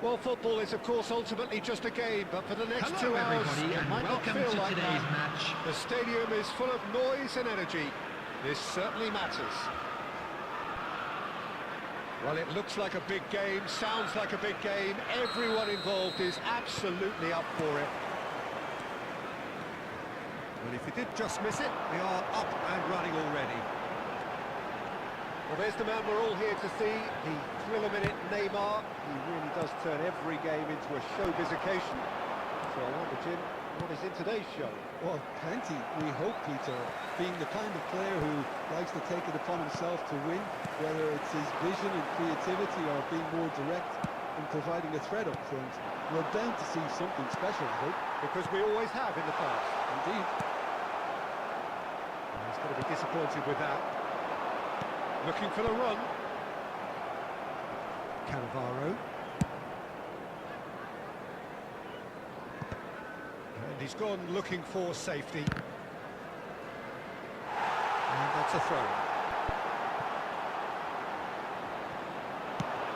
Well, football is, of course, ultimately just a game, but for the next Hello 2 hours, everybody, it and might not welcome feel to like today's that. match. The stadium is full of noise and energy. This certainly matters. Well, it looks like a big game, sounds like a big game. Everyone involved is absolutely up for it. Well, if he did just miss it, they are up and running already. Well, there's the man we're all here to see, the thriller-minute Neymar. He really does turn every game into a showbiz occasion. So I wonder, Jim, what is in today's show? Well, plenty, we hope, Peter. Being the kind of player who likes to take it upon himself to win, whether it's his vision and creativity or being more direct in providing a threat up front, we're bound to see something special, I hope. Because we always have in the past. Indeed. Well, he's going to be disappointed with that. Looking for the run. Cannavaro. And he's gone looking for safety. And that's a throw.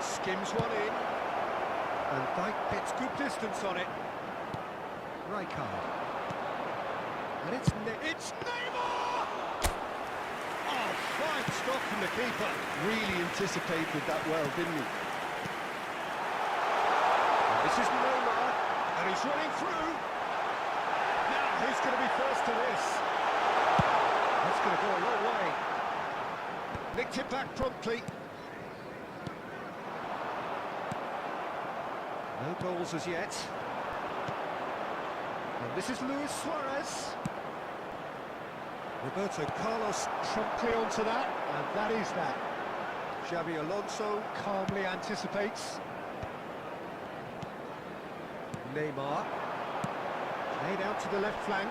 Skims one in. And Dyke gets good distance on it. Rijkaard. And it's Neymar! Oh, fine stop from the keeper. Really anticipated that well, didn't he? And this is Neymar, and he's running through. Now, who's going to be first to this? That's going to go a long way. Nicked it back promptly. No goals as yet. And this is Luis Suarez. Roberto Carlos promptly onto that, and that is that. Xabi Alonso calmly anticipates. Neymar. Laid out to the left flank.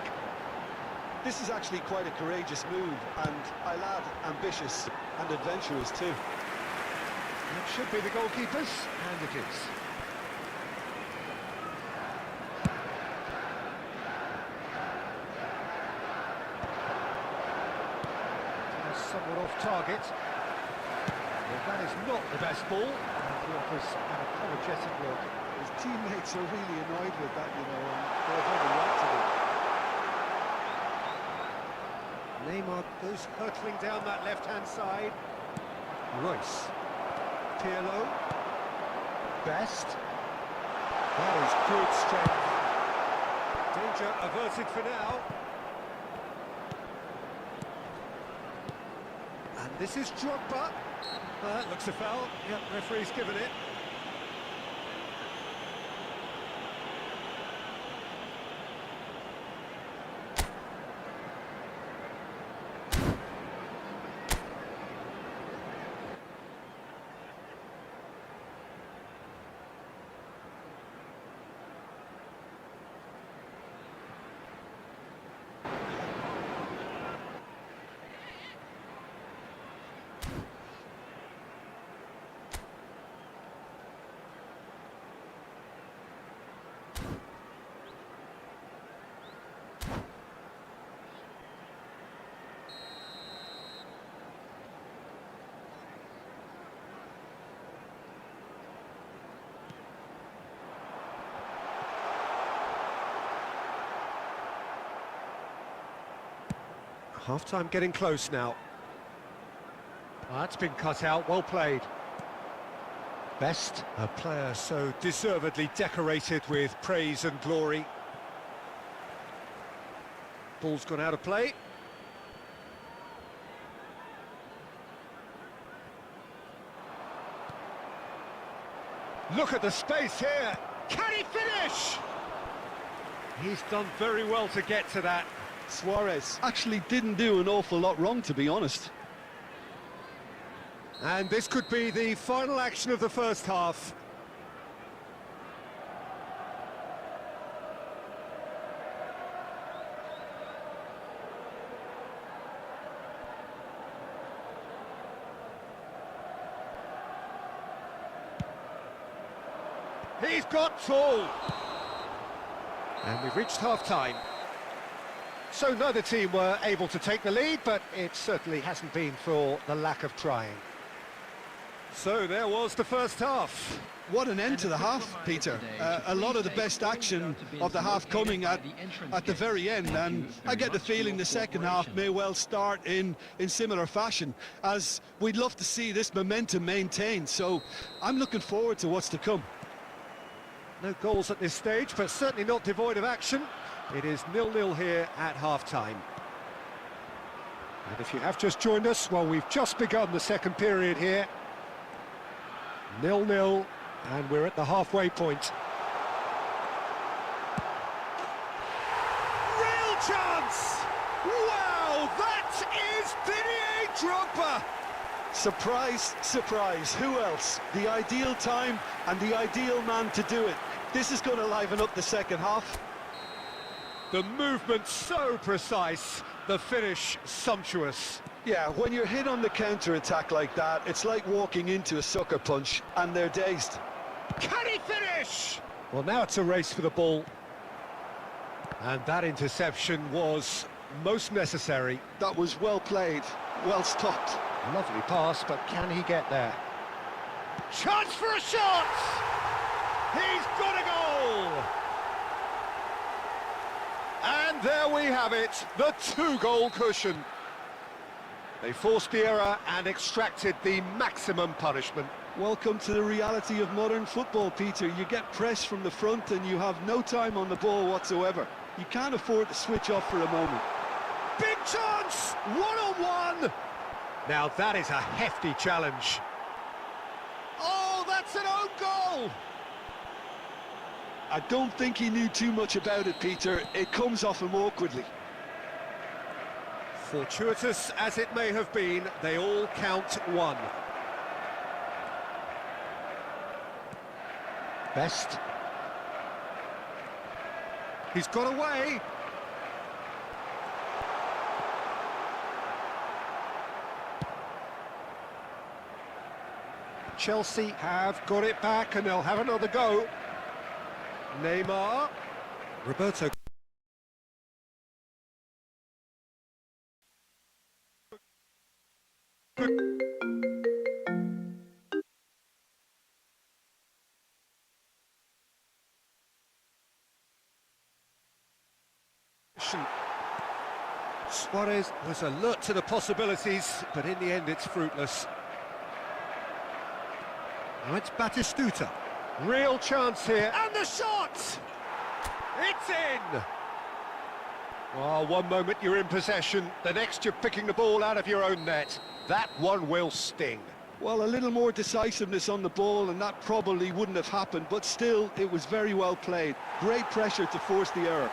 This is actually quite a courageous move, and I'll add ambitious and adventurous too. That should be the goalkeepers, and it is. Somewhat off target. Well, that is not the best ball. And he offers an apologetic look. His teammates are really annoyed with that, you know, and they're very right to be. Neymar goes hurtling down that left-hand side. Royce. Pirlo. Best. That is good strength. Danger averted for now. And this is Drogba. Looks a foul. Yep, referee's given it. Half-time getting close now. That's been cut out, well played. Best, a player so deservedly decorated with praise and glory. Ball's gone out of play. Look at the space here. Can he finish? He's done very well to get to that. Suarez actually didn't do an awful lot wrong, to be honest. And this could be the final action of the first half. He's got full. And we've reached half-time. So neither team were able to take the lead, but it certainly hasn't been for the lack of trying. So there was the first half. What an end to the half, Peter. A lot of the best action of the half coming at the very end, and I get the feeling the second half may well start in similar fashion, as we'd love to see this momentum maintained. So I'm looking forward to what's to come. No goals at this stage, but certainly not devoid of action. It is 0-0 here at half-time. And if you have just joined us, well, we've just begun the second period here. 0-0, and we're at the halfway point. Real chance! Wow, that is Didier Drogba! Surprise, surprise, who else? The ideal time and the ideal man to do it. This is going to liven up the second half. The movement so precise, the finish sumptuous. Yeah, when you're hit on the counter-attack like that, it's like walking into a sucker punch, and they're dazed. Can he finish? Well, now it's a race for the ball. And that interception was most necessary. That was well played, well stopped. Lovely pass, but can he get there? Chance for a shot! He's got a goal! And there we have it, the two-goal cushion. They forced the error and extracted the maximum punishment. Welcome to the reality of modern football, Peter. You get pressed from the front and you have no time on the ball whatsoever. You can't afford to switch off for a moment. Big chance! One-on-one! Now that is a hefty challenge. Oh, that's an own goal! I don't think he knew too much about it, Peter. It comes off him awkwardly. Fortuitous as it may have been, they all count one. Best. He's got away. Chelsea have got it back and they'll have another go. Neymar. Roberto. Suarez was alert to the possibilities, but in the end it's fruitless. Now it's Batistuta. Real chance here, and the shot! It's in! Oh, one moment you're in possession, the next you're picking the ball out of your own net. That one will sting. Well, a little more decisiveness on the ball and that probably wouldn't have happened, but still, it was very well played. Great pressure to force the error.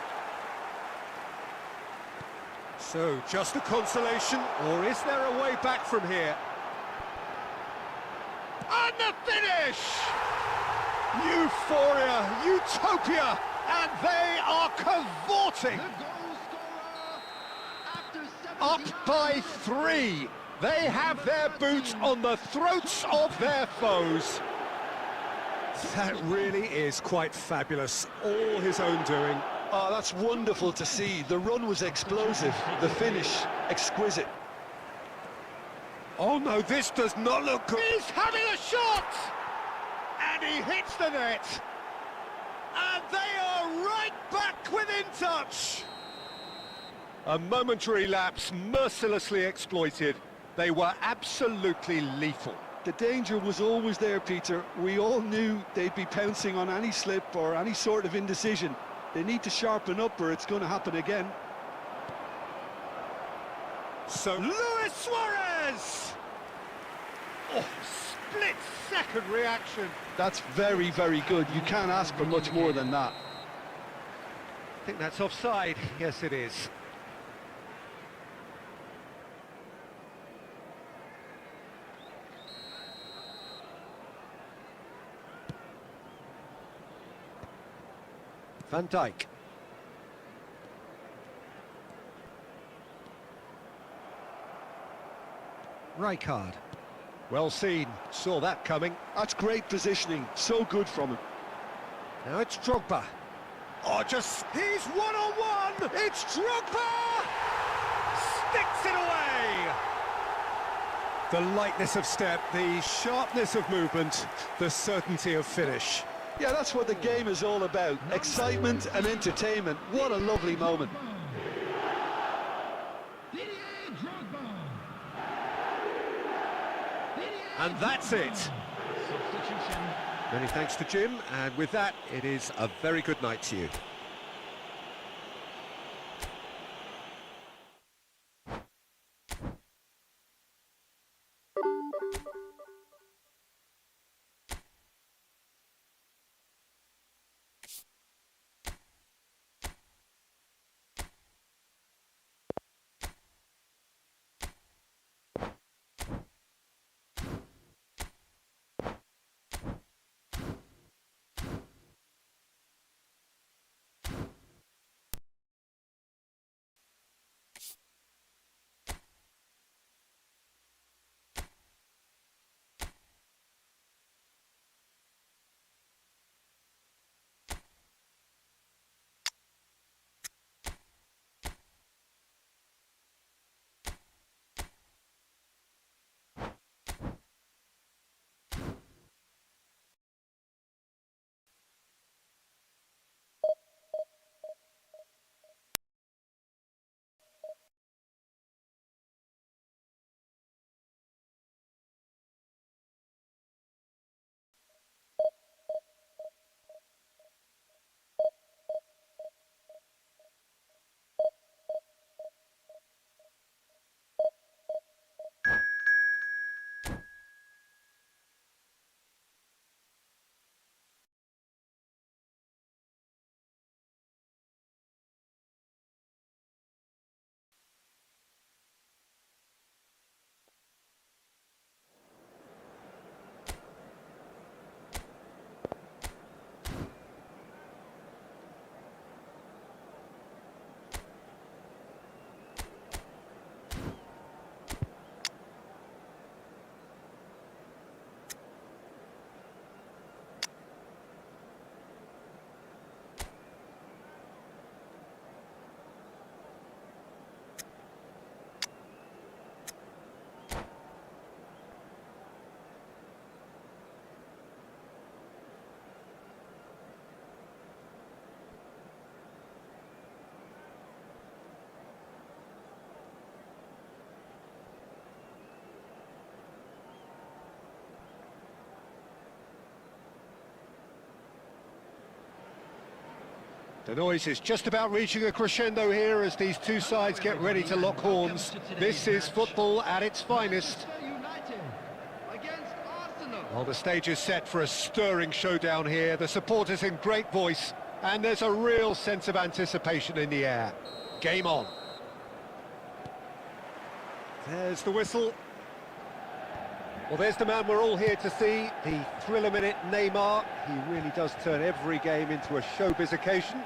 So, just a consolation, or is there a way back from here? And the finish! Euphoria, utopia, and they are cavorting! Up by 3. They have their boot on the throats of their foes. That really is quite fabulous. All his own doing. Oh, that's wonderful to see. The run was explosive, the finish exquisite. Oh no, this does not look good. He's having a shot! And he hits the net. And they are right back within touch. A momentary lapse mercilessly exploited. They were absolutely lethal. The danger was always there, Peter. We all knew they'd be pouncing on any slip or any sort of indecision. They need to sharpen up or it's going to happen again. So, Luis Suarez! Oh, split-second reaction. That's very, very good. You can't ask for much more than that. I think that's offside. Yes, it is. Van Dijk. Rijkaard. Well seen, saw that coming. That's great positioning, so good from him. Now it's Drogba. Oh, he's one-on-one! It's Drogba! Sticks it away! The lightness of step, the sharpness of movement, the certainty of finish. Yeah, that's what the game is all about. Excitement and entertainment. What a lovely moment. And that's it. Many thanks to Jim, and with that, it is a very good night to you. The noise is just about reaching a crescendo here as these two sides get ready to lock horns. This is football at its finest. Well, the stage is set for a stirring showdown here. The supporters in great voice, and there's a real sense of anticipation in the air. Game on. There's the whistle. Well, there's the man we're all here to see, the thriller-minute Neymar. He really does turn every game into a showbiz occasion.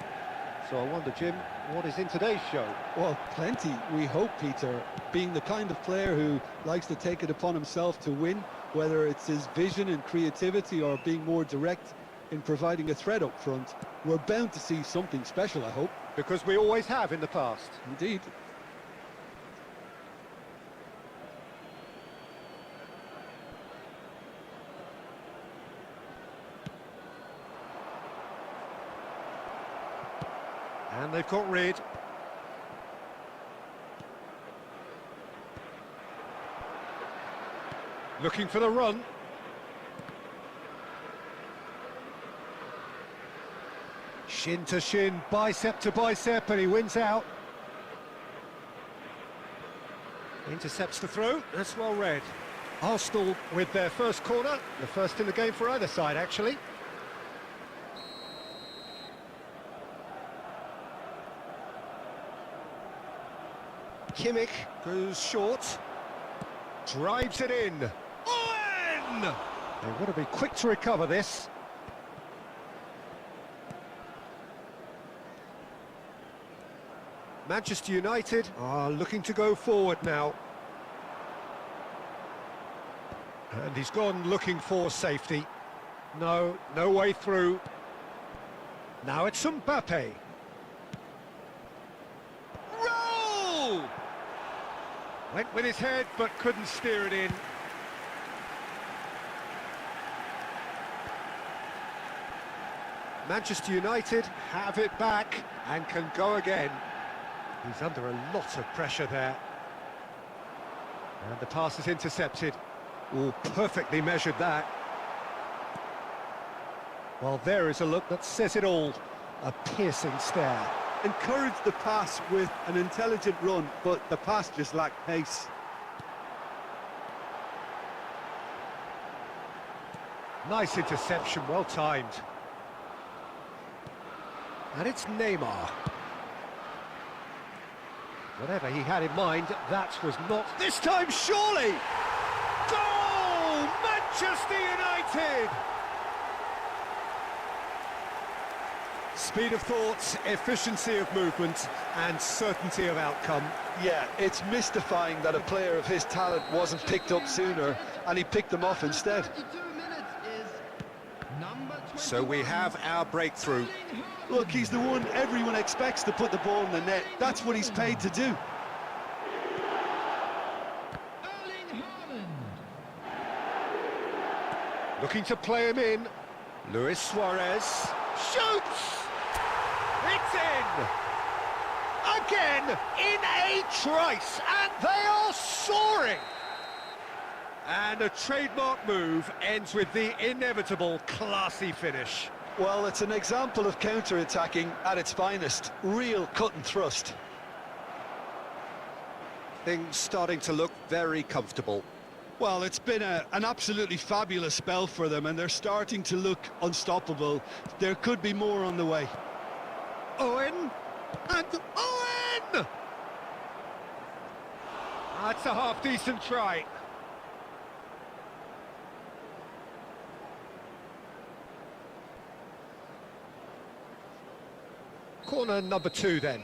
So I wonder, Jim, what is in today's show? Well, plenty, we hope, Peter. Being the kind of player who likes to take it upon himself to win, whether it's his vision and creativity or being more direct in providing a threat up front, we're bound to see something special, I hope. Because we always have in the past. Indeed. And they've caught rid. Looking for the run. Shin to shin, bicep to bicep, and he wins out. Intercepts the throw, that's well read. Arsenal with their first corner, the first in the game for either side, actually. Kimmich goes short, drives it in. Oh, in! They've got to be quick to recover this. Manchester United are looking to go forward now. And he's gone looking for safety. No way through. Now it's Mbappe. Roll! Went with his head, but couldn't steer it in. Manchester United have it back and can go again. He's under a lot of pressure there. And the pass is intercepted. Oh, perfectly measured that. Well, there is a look that says it all. A piercing stare. Encouraged the pass with an intelligent run, but the pass just lacked pace. Nice interception, well timed. And it's Neymar. Whatever he had in mind, that was not this time, surely! Goal! Manchester United! Speed of thought, efficiency of movement, and certainty of outcome. Yeah, it's mystifying that a player of his talent wasn't picked up sooner, and he picked them off instead. So we have our breakthrough. Look, he's the one everyone expects to put the ball in the net. That's what he's paid to do. Looking to play him in. Luis Suarez shoots! It's in! Again, in a trice, and they are soaring! And a trademark move ends with the inevitable classy finish. Well, it's an example of counter-attacking at its finest. Real cut and thrust. Things starting to look very comfortable. Well, it's been an absolutely fabulous spell for them, and they're starting to look unstoppable. There could be more on the way. Owen, and Owen! That's a half-decent try. Corner number 2 then.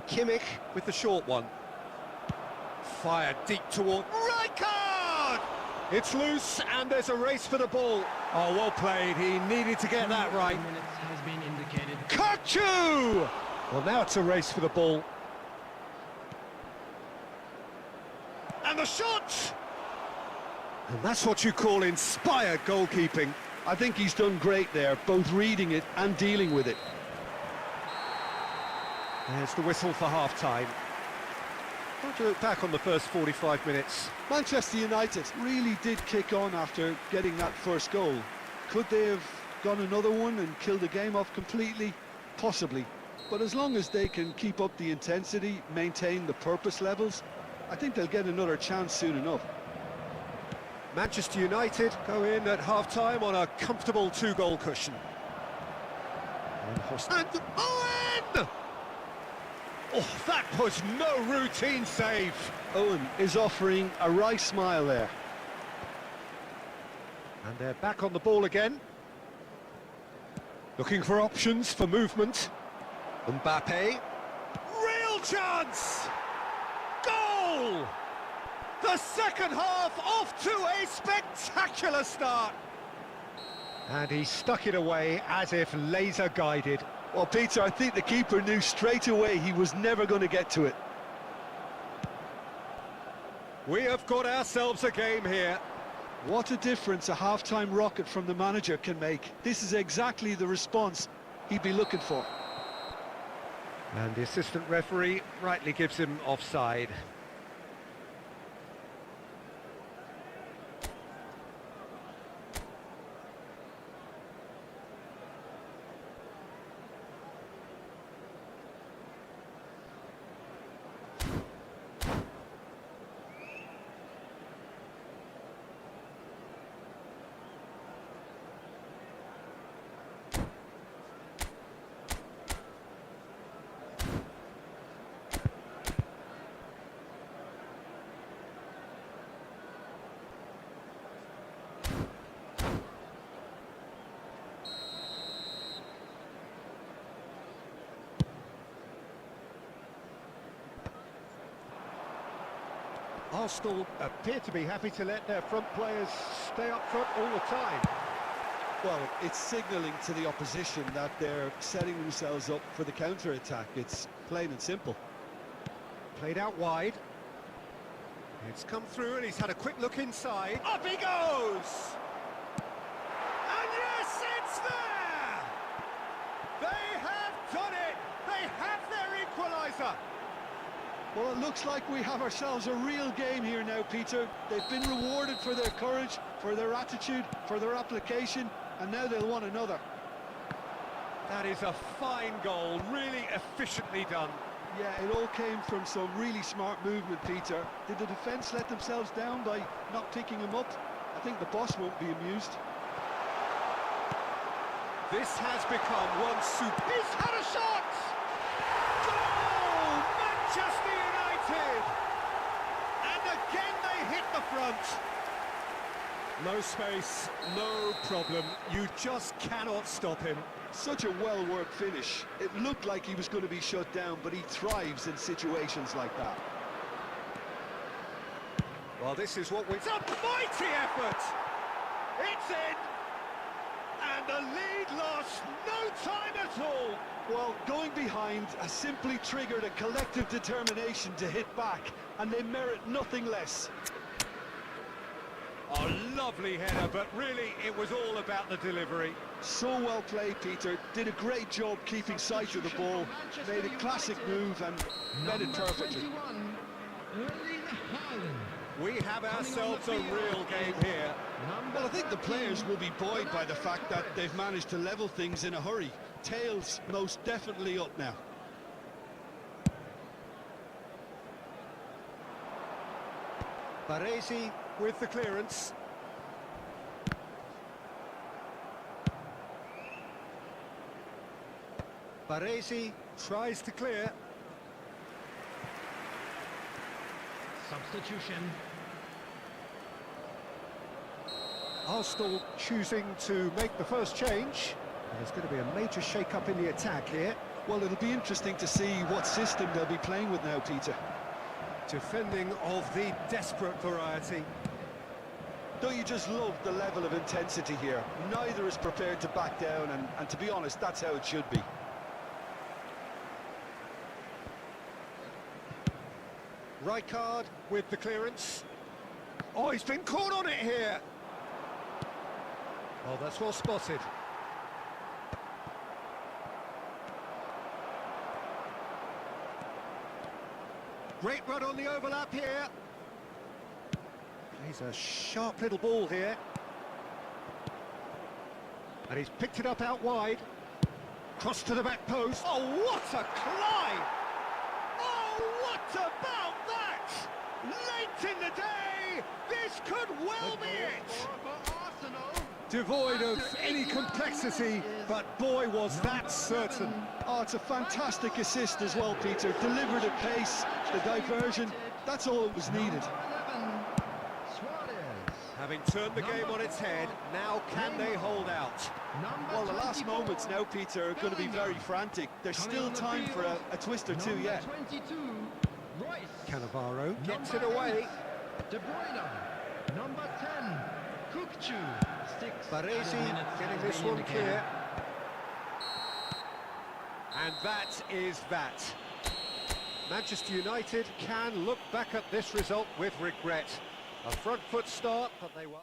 Kimmich with the short one. Fired deep toward Rijkaard! It's loose and there's a race for the ball. Oh, well played. He needed to get that right. Has been indicated. Kachu! Well, now it's a race for the ball. And the shot! And that's what you call inspired goalkeeping. I think he's done great there, both reading it and dealing with it. There's the whistle for half-time. How do you look back on the first 45 minutes? Manchester United really did kick on after getting that first goal. Could they have gone another one and killed the game off completely? Possibly. But as long as they can keep up the intensity, maintain the purpose levels, I think they'll get another chance soon enough. Manchester United go in at half-time on a comfortable 2-goal cushion. And Owen! Oh, that was no routine save. Owen is offering a wry smile there. And they're back on the ball again. Looking for options for movement. Mbappe. Real chance! Goal! The second half off to a spectacular start. And he stuck it away as if laser guided. Well, Peter, I think the keeper knew straight away he was never going to get to it. We have got ourselves a game here. What a difference a half-time rocket from the manager can make. This is exactly the response he'd be looking for. And the assistant referee rightly gives him offside. Arsenal appear to be happy to let their front players stay up front all the time. Well, it's signalling to the opposition that they're setting themselves up for the counter-attack. It's plain and simple. Played out wide. It's come through and he's had a quick look inside. Up he goes! And yes, it's there! They have done it! They have their equaliser! Well, it looks like we have ourselves a real game here now, Peter. They've been rewarded for their courage, for their attitude, for their application, and now they'll want another. That is a fine goal, really efficiently done. Yeah, it all came from some really smart movement, Peter. Did the defence let themselves down by not picking him up? I think the boss won't be amused. This has become one super... He's had a shot! Goal! Manchester United! And again they hit the front. No space, no problem. You just cannot stop him. Such a well-worked finish. It looked like he was going to be shut down, but he thrives in situations like that. Well, this is what we... It's a mighty effort! It's in! And the lead lost no time at all! Well, going behind has simply triggered a collective determination to hit back, and they merit nothing less. A lovely header, but really it was all about the delivery. So well played, Peter. Did a great job keeping sight of the ball, made a classic move and met it perfectly. We have ourselves a real game here. Well, I think the players will be buoyed by the fact that they've managed to level things in a hurry. Tails most definitely up now. Baresi with the clearance. Baresi tries to clear. Substitution. Arsenal choosing to make the first change. There's going to be a major shake-up in the attack here. Well, it'll be interesting to see what system they'll be playing with now, Peter. Defending of the desperate variety. Don't you just love the level of intensity here? Neither is prepared to back down, and to be honest, that's how it should be. Rijkaard with the clearance. Oh, he's been caught on it here. Oh, that's well spotted. Great run on the overlap here. He's a sharp little ball here. And he's picked it up out wide. Cross to the back post. Oh, what a climb! Oh, what about that? Late in the day, this could well be it. Devoid of any complexity, but boy, was that certain. Oh, it's a fantastic assist as well, Peter. Delivered at pace, the diversion, that's all that was needed. Having turned the game on its head, now can they hold out? Well, the last moments now, Peter, are going to be very frantic. There's still time for a twist or two yet. Cannavaro gets it away. De Bruyne, number 10, Kukcu, Baresi getting this one clear. And that is that. Manchester United can look back at this result with regret. A front foot start, but they were...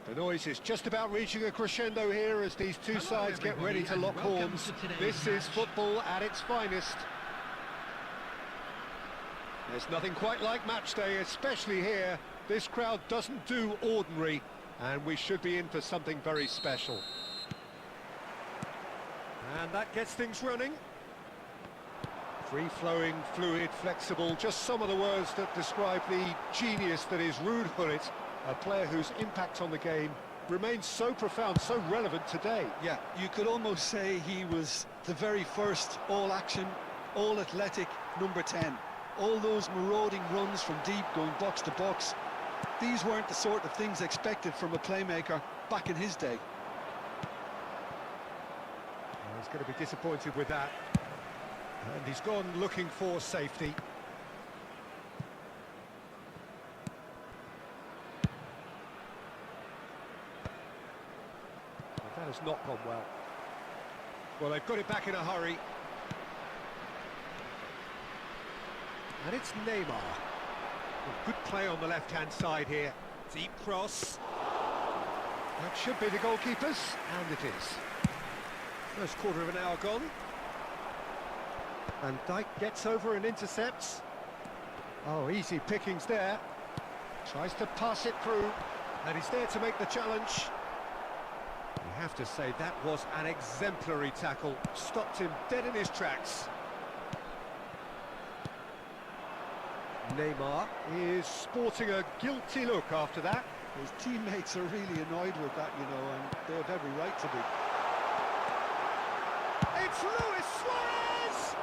The noise is just about reaching a crescendo here as these two sides get ready to lock horns. This is football at its finest. There's nothing quite like match day, especially here. This crowd doesn't do ordinary, and we should be in for something very special. And that gets things running. Free-flowing, fluid, flexible, just some of the words that describe the genius that is Ruud Gullit, a player whose impact on the game remains so profound, so relevant today. Yeah, you could almost say he was the very first all-action, all-athletic number 10. All those marauding runs from deep, going box to box, these weren't the sort of things expected from a playmaker back in his day. Well, he's going to be disappointed with that. And he's gone looking for safety. Well, that has not gone well. Well, they've got it back in a hurry. And it's Neymar. Well, good play on the left-hand side here. Deep cross. That should be the goalkeeper's, and it is. First quarter of an hour gone. And Dijk gets over and intercepts. Oh, easy pickings there. Tries to pass it through, and he's there to make the challenge. You have to say that was an exemplary tackle. Stopped him dead in his tracks. Neymar is sporting a guilty look after that. His teammates are really annoyed with that, you know, and they have every right to be. It's Luis Suarez!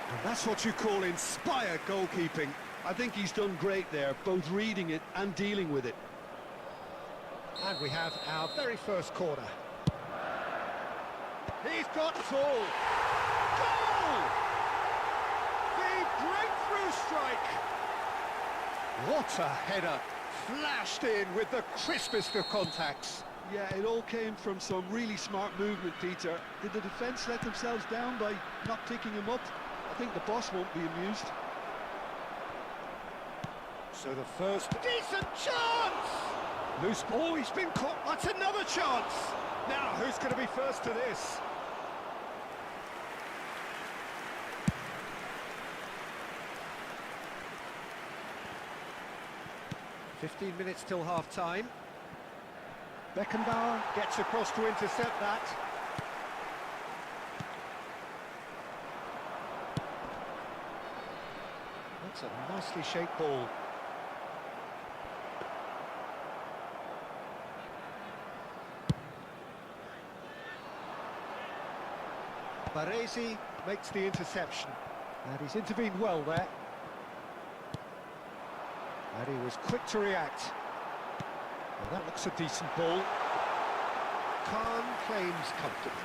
And that's what you call inspired goalkeeping. I think he's done great there, both reading it and dealing with it. And we have our very first corner. He's got full. Goal! The breakthrough strike! What a header! Flashed in with the crispest of contacts. Yeah, it all came from some really smart movement, Peter. Did the defence let themselves down by not picking him up? I think the boss won't be amused. So the first decent chance! Loose ball, he's been caught. That's another chance! Now, who's going to be first to this? "15 minutes till half-time. Beckenbauer gets across to intercept that. That's a nicely shaped ball. Baresi makes the interception, and he's intervened well there. And he was quick to react. Well, that looks a decent ball. Khan claims comfortable.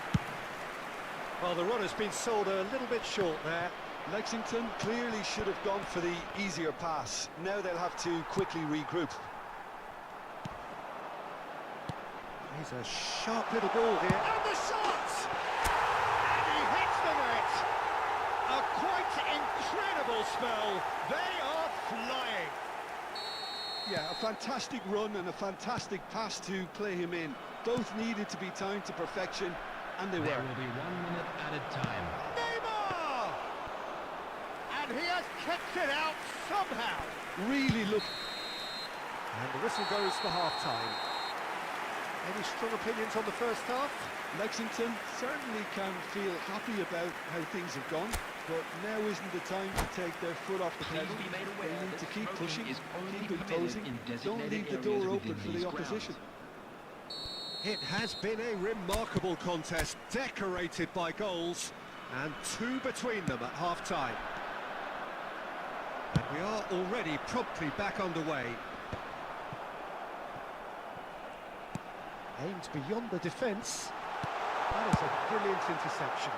Well, the run has been sold a little bit short there. Lexington clearly should have gone for the easier pass. Now they'll have to quickly regroup. He's a sharp little ball here. And the shot! And he hits the net! A quite incredible spell. They are flying. Yeah, a fantastic run and a fantastic pass to play him in. Both needed to be timed to perfection, and they were. There will be 1 minute added time. Neymar! And he has kept it out somehow. Really look. And the whistle goes for half-time. Any strong opinions on the first half? Lexington certainly can feel happy about how things have gone, but now isn't the time to take their foot off the pedal. They need to keep pushing, keep imposing, don't leave the door open for the opposition. It has been a remarkable contest, decorated by goals, and 2 between them at half-time. And we are already promptly back underway. Aimed beyond the defence. That is a brilliant interception.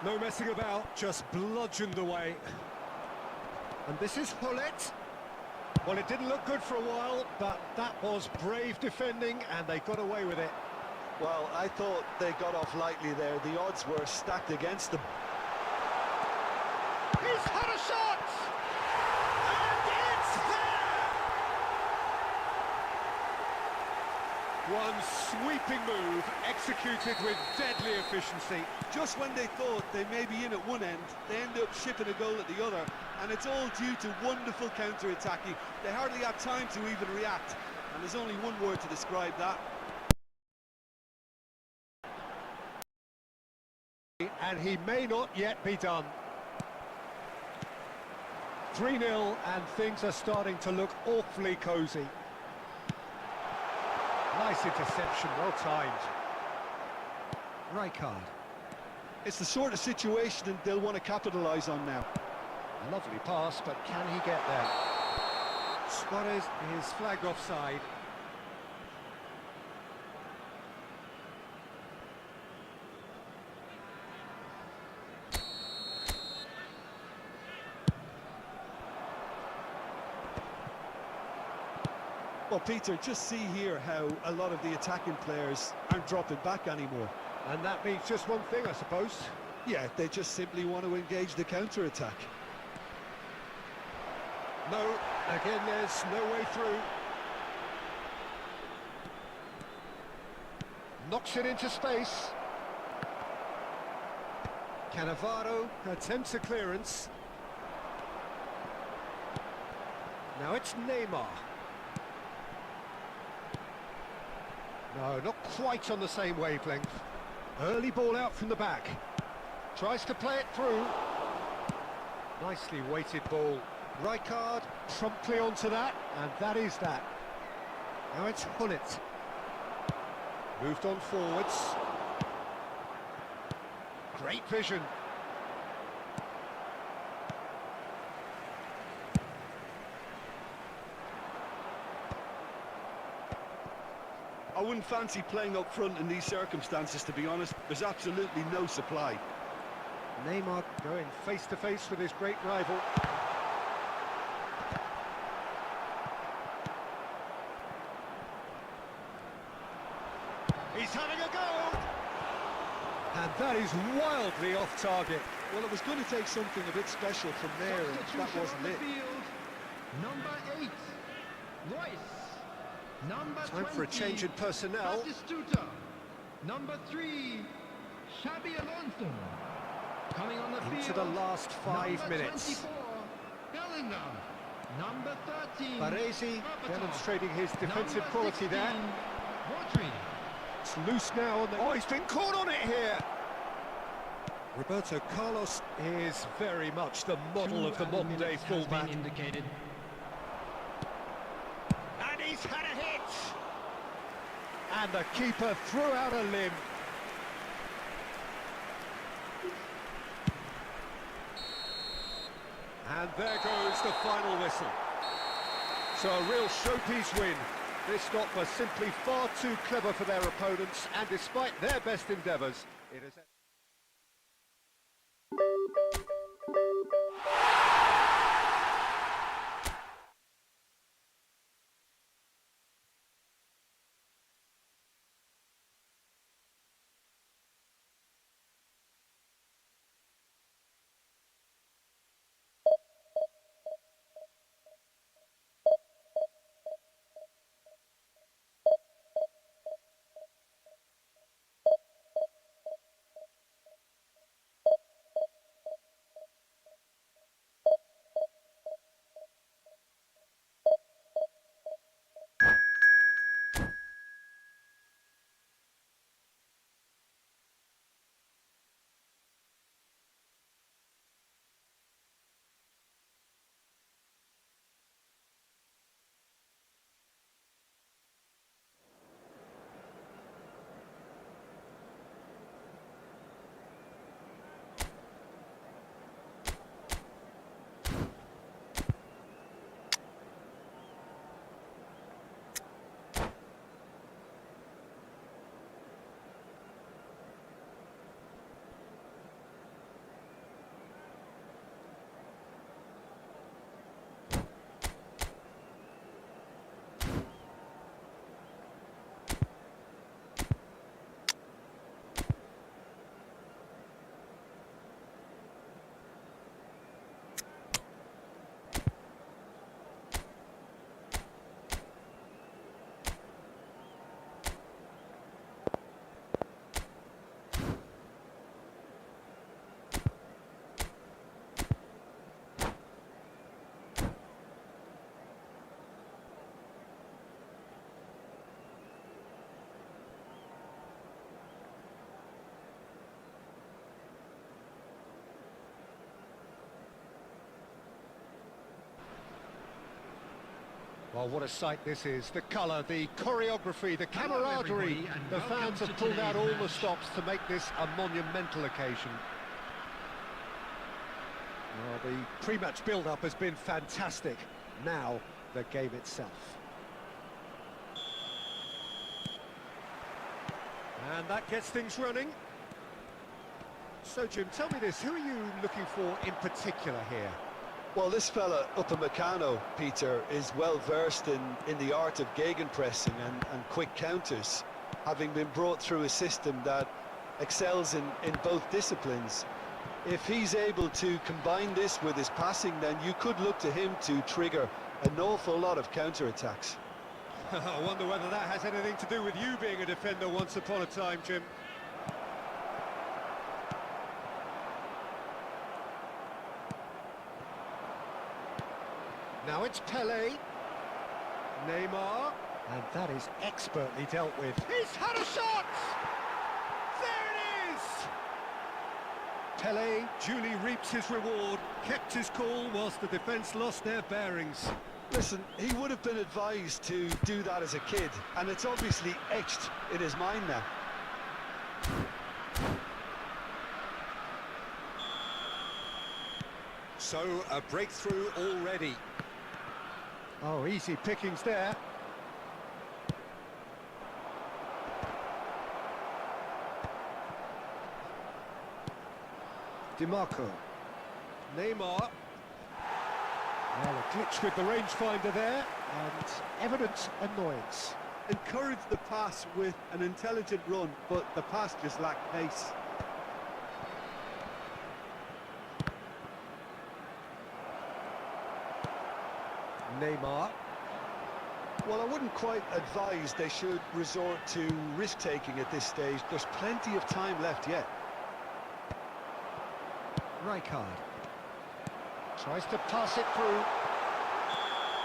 No messing about, just bludgeoned away. And this is Gullit. Well, it didn't look good for a while, but that was brave defending, and they got away with it. Well, I thought they got off lightly there. The odds were stacked against them. He's had a shot! And it's there! One sweeping move, executed with deadly efficiency. Just when they thought they may be in at one end, they end up shipping a goal at the other, and it's all due to wonderful counter-attacking. They hardly had time to even react, and there's only one word to describe that. And he may not yet be done. 3-0, and things are starting to look awfully cosy. Nice interception, well timed. Right card. It's the sort of situation that they'll want to capitalise on now. Lovely pass, but can he get there? Suarez is flagged offside. Well, Peter, just see here how a lot of the attacking players aren't dropping back anymore. And that means just one thing, I suppose. Yeah, they just simply want to engage the counter-attack. No, again, there's no way through. Knocks it into space. Cannavaro attempts a clearance. Now it's Neymar. No, not quite on the same wavelength. Early ball out from the back. Tries to play it through. Nicely weighted ball. Rijkaard promptly onto that, and that is that. Now it's Hullet. Moved on forwards. Great vision. I wouldn't fancy playing up front in these circumstances, to be honest. There's absolutely no supply. Neymar going face-to-face with his great rival. He's having a go! And that is wildly off target. Well, it was going to take something a bit special from there, and that wasn't it. Number 8, Royce. Number Time 20, for a change in personnel. Batistuta. Number 3, Xabi Alonso. Coming on the field. Into the last 5 number minutes. 24, Bellingham. Number 13, Baresi Berbatov. demonstrating his defensive Number quality 16, there. Rodri. It's loose now. Oh, he's been caught on it here. Roberto Carlos is very much the model of the modern-day fullback. Indicated. And he's had a hit! And the keeper threw out a limb. And there goes the final whistle. So a real showpiece win. This lot were simply far too clever for their opponents, and despite their best endeavours, it is... Well, what a sight this is. The colour, the choreography, the Hello, camaraderie. everybody, and The welcome fans to have pulled out all today's the match. stops to make this a monumental occasion. Well, the pre-match build-up has been fantastic. Now, the game itself. And that gets things running. So, Jim, tell me this, who are you looking for in particular here? Well, this fella, Upamecano, Peter, is well versed in the art of gegenpressing and quick counters, having been brought through a system that excels in both disciplines. If he's able to combine this with his passing, then you could look to him to trigger an awful lot of counter-attacks. I wonder whether that has anything to do with you being a defender once upon a time, Jim. Now it's Pele, Neymar, and that is expertly dealt with. He's had a shot! There it is! Pele duly reaps his reward, kept his cool whilst the defence lost their bearings. Listen, he would have been advised to do that as a kid, and it's obviously etched in his mind now. So, a breakthrough already. Oh, easy pickings there. DiMarco. Neymar. Well, a glitch with the rangefinder there, and evident annoyance. Encourage the pass with an intelligent run, but the pass just lacked pace. Neymar. Well, I wouldn't quite advise they should resort to risk-taking at this stage. There's plenty of time left yet. Rijkaard. Tries to pass it through.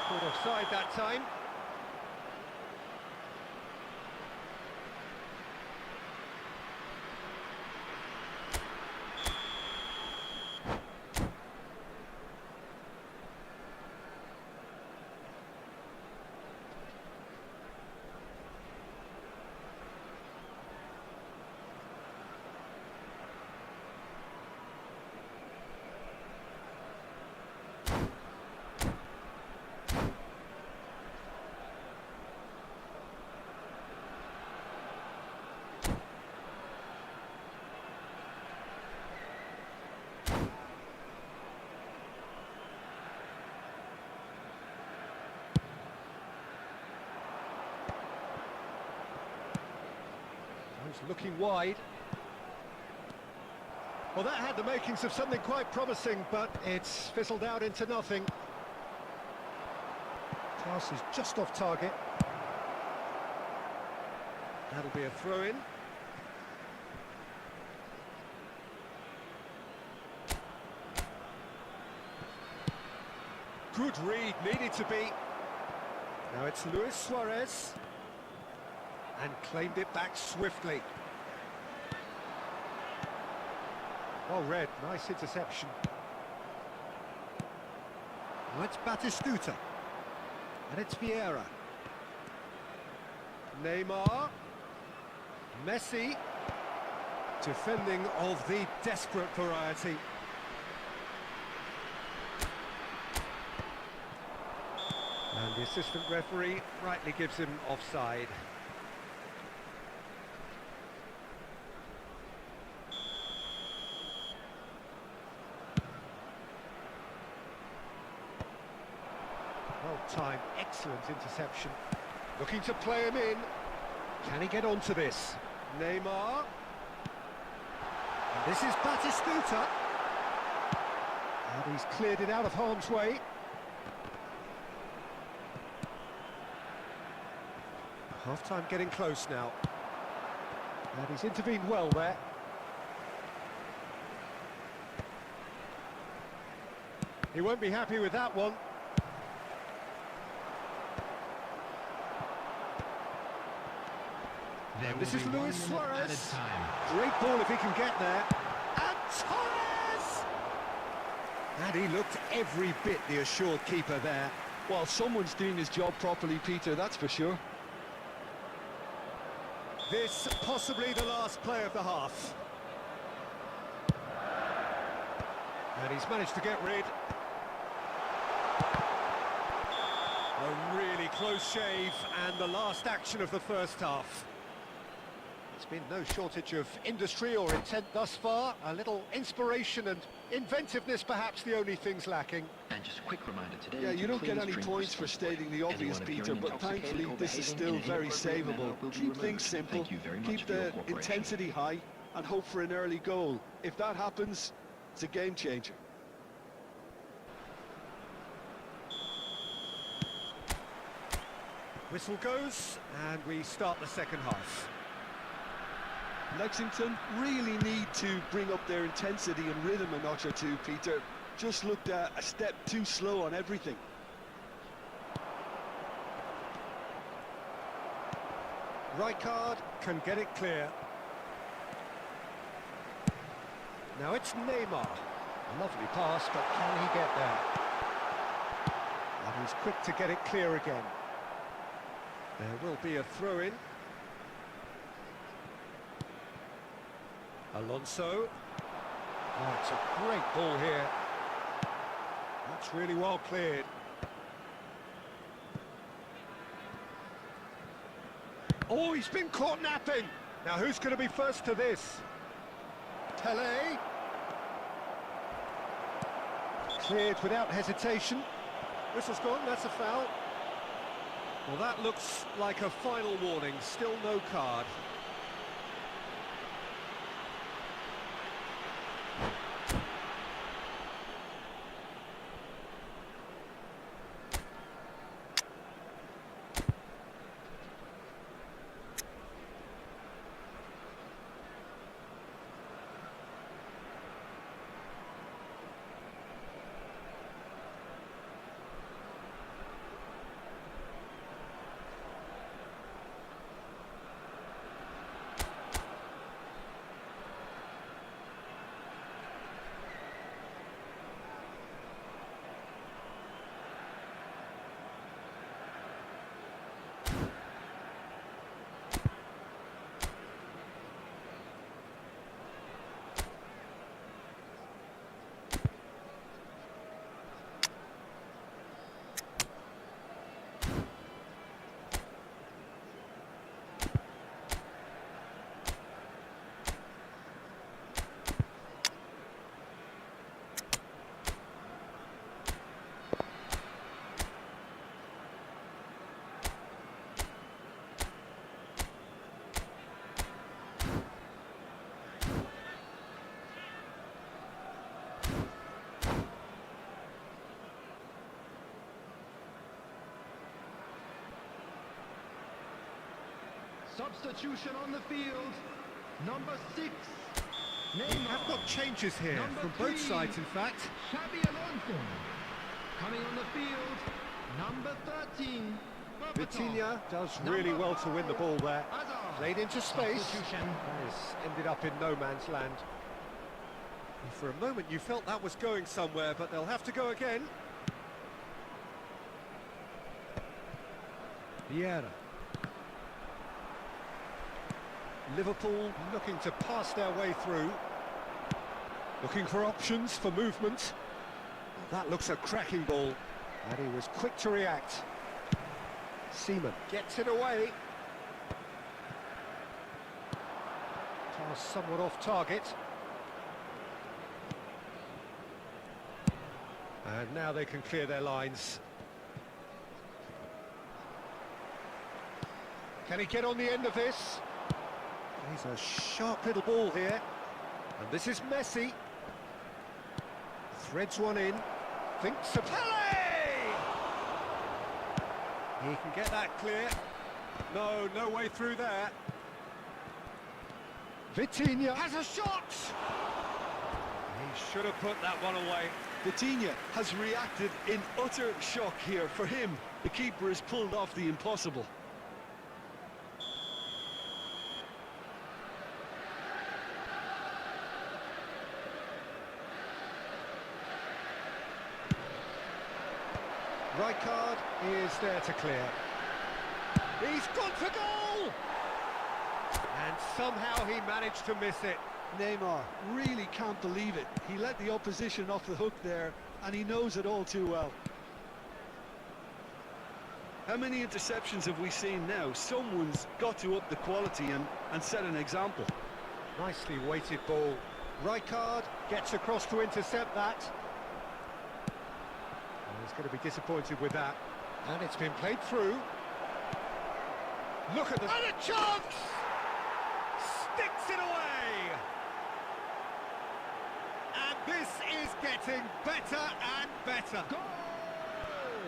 Caught offside that time. He's looking wide. Well, that had the makings of something quite promising, but it's fizzled out into nothing. Pass is just off target. That'll be a throw-in. Good read, needed to be. Now it's Luis Suarez. And claimed it back swiftly. Well read, nice interception. Well, it's Batistuta. And it's Vieira. Neymar. Messi. Defending of the desperate variety. And the assistant referee rightly gives him offside. Well-timed, excellent interception. Looking to play him in. Can he get onto this? Neymar. And this is Batistuta. And he's cleared it out of harm's way. Half-time getting close now. And he's intervened well there. He won't be happy with that one. This is Luis Suarez. Great ball if he can get there. And Torres! And he looked every bit the assured keeper there. Well, someone's doing his job properly, Peter, that's for sure. This possibly the last play of the half. And he's managed to get rid. A really close shave, and the last action of the first half. There's been no shortage of industry or intent thus far. A little inspiration and inventiveness, perhaps the only things lacking. And just a quick reminder today. Yeah, you don't get any points for stating the obvious, Peter, but thankfully this is still very savable. Keep things simple, keep the intensity high, and hope for an early goal. If that happens, it's a game changer. Whistle goes, and we start the second half. Lexington really need to bring up their intensity and rhythm a notch or two, Peter. Just looked a step too slow on everything. Rijkaard can get it clear. Now it's Neymar. A lovely pass, but can he get there? And he's quick to get it clear again. There will be a throw-in. Alonso. Oh, it's a great ball here. That's really well cleared. Oh, he's been caught napping. Now who's going to be first to this? Tele. Cleared without hesitation. Whistle's gone, that's a foul. Well, that looks like a final warning. Still no card. Substitution on the field. Number 6. We have got changes here Number from both 3, sides, in fact. Xabi Alonso. Coming on the field. Number 13. Vitinha does really well to win the ball there. Hazard. Played into space. Substitution. Has ended up in no man's land. And for a moment you felt that was going somewhere, but they'll have to go again. Vieira. Liverpool looking to pass their way through. Looking for options for movement. That looks a cracking ball. And he was quick to react. Seaman gets it away. Pass somewhat off target. And now they can clear their lines. Can he get on the end of this? He's a sharp little ball here. And this is Messi. Threads one in. Thinks of Pele! He can get that clear. No way through there. Vitinha has a shot! He should have put that one away. Vitinha has reacted in utter shock here. For him, the keeper has pulled off the impossible. Right card is there to clear. He's gone for goal! And somehow he managed to miss it. Neymar really can't believe it. He let the opposition off the hook there, and he knows it all too well. How many interceptions have we seen now? Someone's got to up the quality and set an example. Nicely weighted ball. Right card gets across to intercept that. And he's going to be disappointed with that. And it's been played through. Look at the... And a chance! Sticks it away! And this is getting better and better. Goal!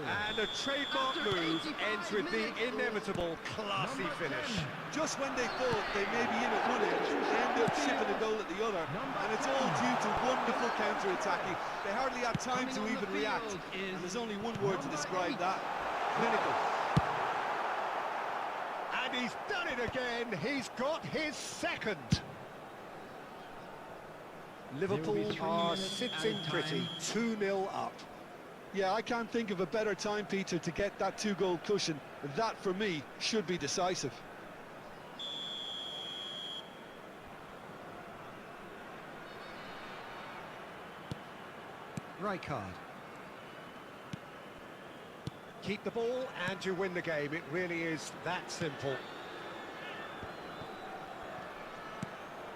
And a trademark After move 85 ends with the minutes, inevitable classy number finish. 10. Just when they thought they may be in at one end, they end up shipping a goal at the other, and it's all due to wonderful counter-attacking. They hardly had time to Coming on even the react, field is and there's only one word to number describe 8. that: clinical. And he's done it again. He's got his second. Liverpool There will be 3 are minutes sitting added pretty, time. 2-0 up. Yeah, I can't think of a better time, Peter, to get that 2-goal cushion. That, for me, should be decisive. Right card. Keep the ball and you win the game. It really is that simple.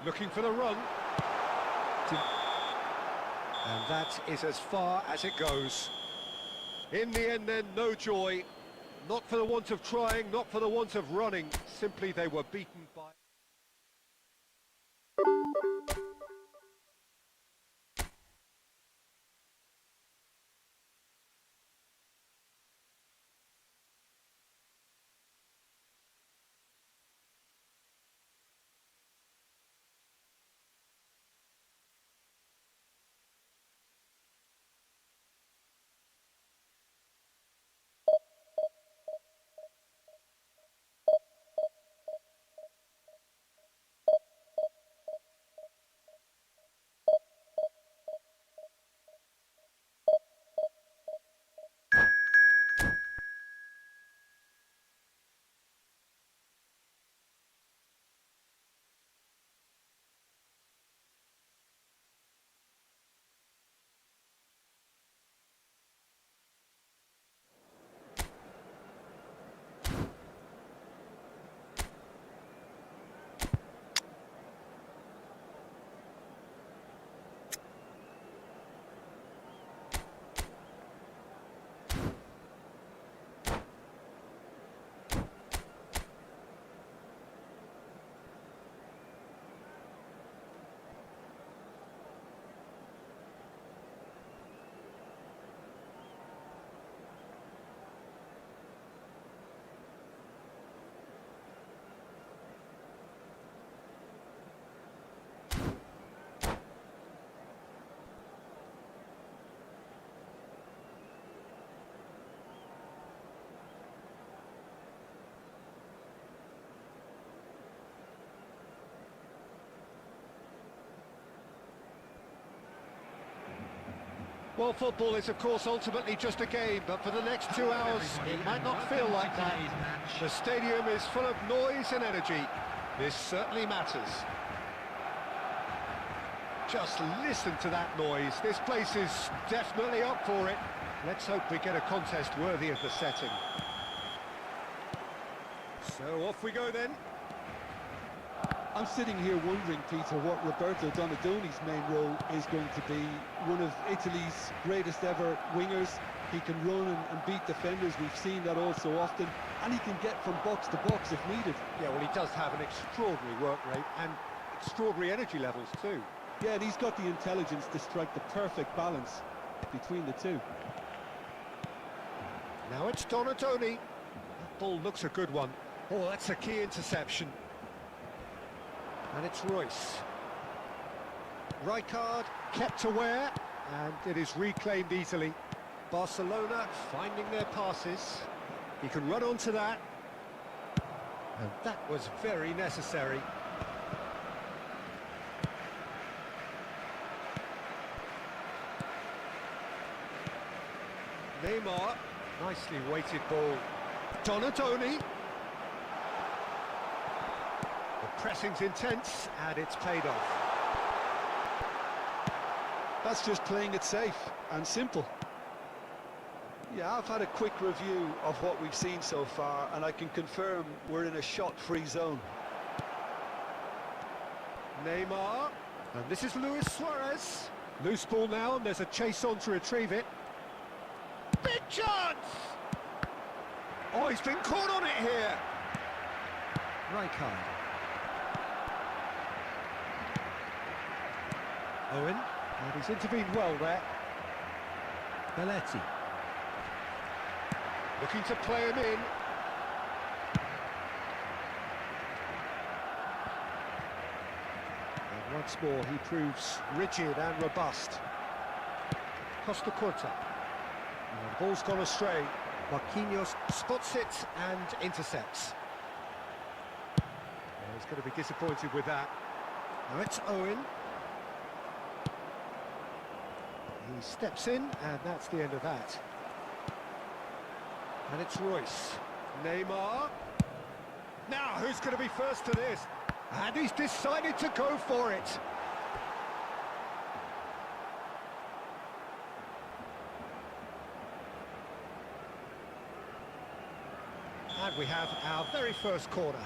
Looking for the run. And that is as far as it goes. In the end then, no joy. Not for the want of trying, not for the want of running. Simply they were beaten by... Well, football is, of course, ultimately just a game, but for the next 2 hours, it might not feel like that. The stadium is full of noise and energy. This certainly matters. Just listen to that noise. This place is definitely up for it. Let's hope we get a contest worthy of the setting. So off we go then. I'm sitting here wondering, Peter, what Roberto Donadoni's main role is going to be. One of Italy's greatest ever wingers. He can run and beat defenders. We've seen that all so often. And he can get from box to box if needed. Yeah, well, he does have an extraordinary work rate and extraordinary energy levels too. Yeah, and he's got the intelligence to strike the perfect balance between the two. Now it's Donadoni. That ball looks a good one. Oh, that's a key interception. And it's Royce. Right card, kept aware, and it is reclaimed easily. Barcelona finding their passes. He can run onto that. And that was very necessary. Neymar. Nicely weighted ball. Donadoni. The pressing's intense, and it's paid off. That's just playing it safe and simple. Yeah, I've had a quick review of what we've seen so far, and I can confirm we're in a shot-free zone. Neymar, and this is Luis Suarez. Loose ball now, and there's a chase on to retrieve it. Big chance! Oh, he's been caught on it here. Rijkaard. Owen, and he's intervened well there. Belletti. Looking to play him in. And once more he proves rigid and robust. Costa Curta. And the ball's gone astray. Marquinhos spots it and intercepts. He's going to be disappointed with that. Now it's Owen. He steps in, and that's the end of that. And it's Royce. Neymar. Now, who's going to be first to this? And he's decided to go for it. And we have our very first corner.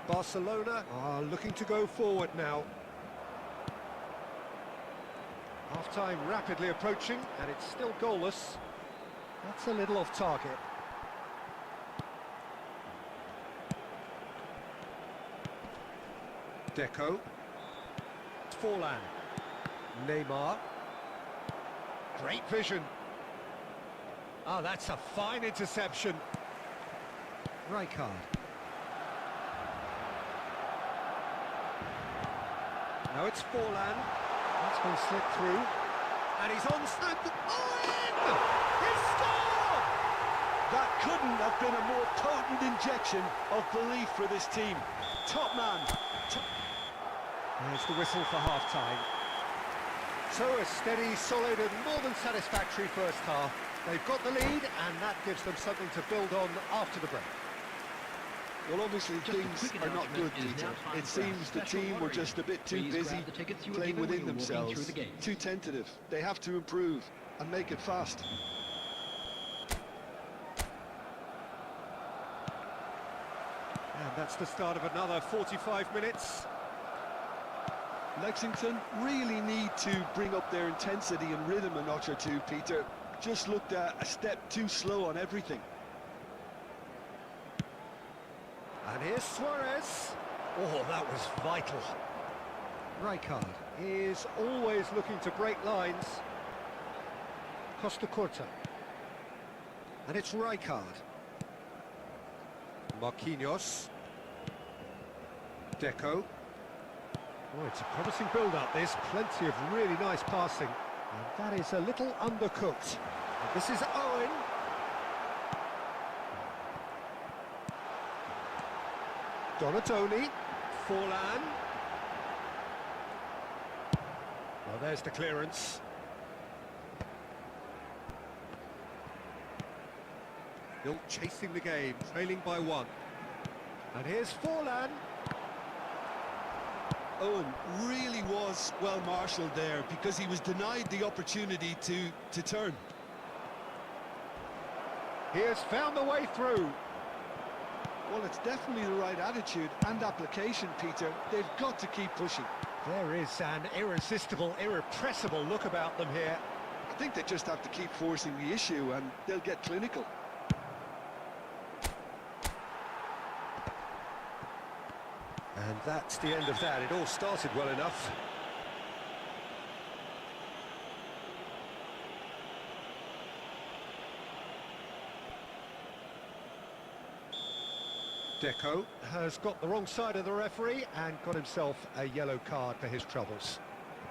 Barcelona are looking to go forward now. Half-time rapidly approaching, and it's still goalless. That's a little off target. Deco. Forlan. Neymar. Great vision. Oh, that's a fine interception. Rijkaard. Now it's Forlan. That's been slipped through. And he's on stand. Owen! He scored! That couldn't have been a more potent injection of belief for this team. Top man. There's the whistle for half-time. So a steady, solid and more than satisfactory first half. They've got the lead, and that gives them something to build on after the break. Well, obviously things are not good, Peter. It seems the team were just a bit too busy playing within themselves, too tentative. They have to improve and make it fast. And that's the start of another 45 minutes. Lexington really need to bring up their intensity and rhythm a notch or two, Peter. Just looked a step too slow on everything. And here's Suarez. Oh, that was vital. Rijkaard is always looking to break lines. Costa Curta. And it's Rijkaard. Marquinhos. Deco. Oh, it's a promising build-up, this. Plenty of really nice passing. And that is a little undercooked. And this is Owen. Donadoni. Forlan. Well, there's the clearance. Still chasing the game, trailing by one. And here's Forlan. Owen really was well marshalled there because he was denied the opportunity to turn. He has found the way through. Well, it's definitely the right attitude and application, Peter. They've got to keep pushing. There is an irresistible, irrepressible look about them here. I think they just have to keep forcing the issue and they'll get clinical. And that's the end of that. It all started well enough. Deco has got the wrong side of the referee and got himself a yellow card for his troubles.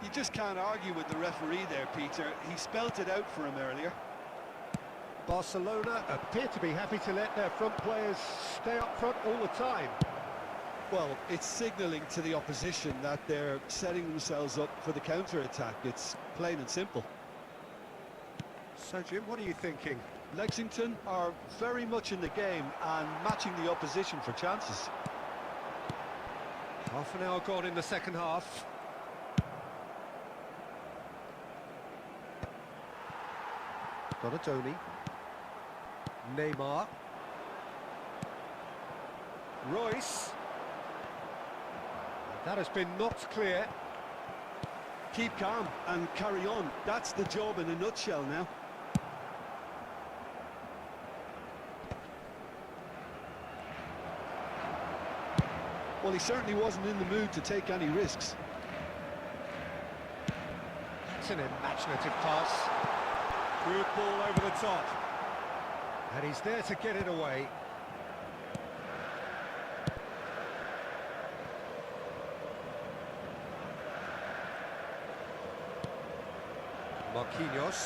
You just can't argue with the referee there, Peter. He spelt it out for him earlier. Barcelona appear to be happy to let their front players stay up front all the time. Well, it's signalling to the opposition that they're setting themselves up for the counter-attack. It's plain and simple. So, Jim, what are you thinking? Lexington are very much in the game and matching the opposition for chances. Half an hour gone in the second half. Donatoni. Neymar. Royce. That has been knocked clear. Keep calm and carry on. That's the job in a nutshell now. Well, he certainly wasn't in the mood to take any risks. That's an imaginative pass. Good ball over the top. And he's there to get it away. Marquinhos.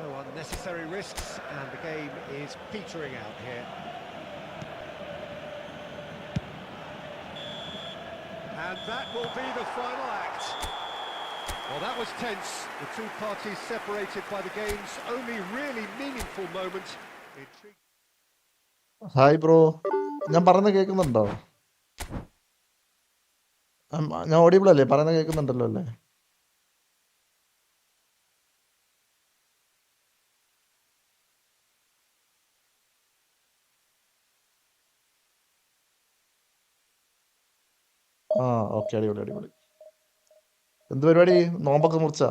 No unnecessary risks, and the game is petering out here. And that will be the final act. Well, that was tense. The two parties separated by the game's only really meaningful moment. Hi bro, ഞാൻ പറയുന്നത് കേൾക്കുന്നുണ്ടോ? ഞാൻ audible അല്ലേ? പറയുന്നത് കേൾക്കുന്നുണ്ടല്ലോ അല്ലേ? ആ, okay, അടിപൊളി അടിപൊളി. എന്ത് പരിപാടി? നോമ്പൊക്കെ മുറിച്ചാ?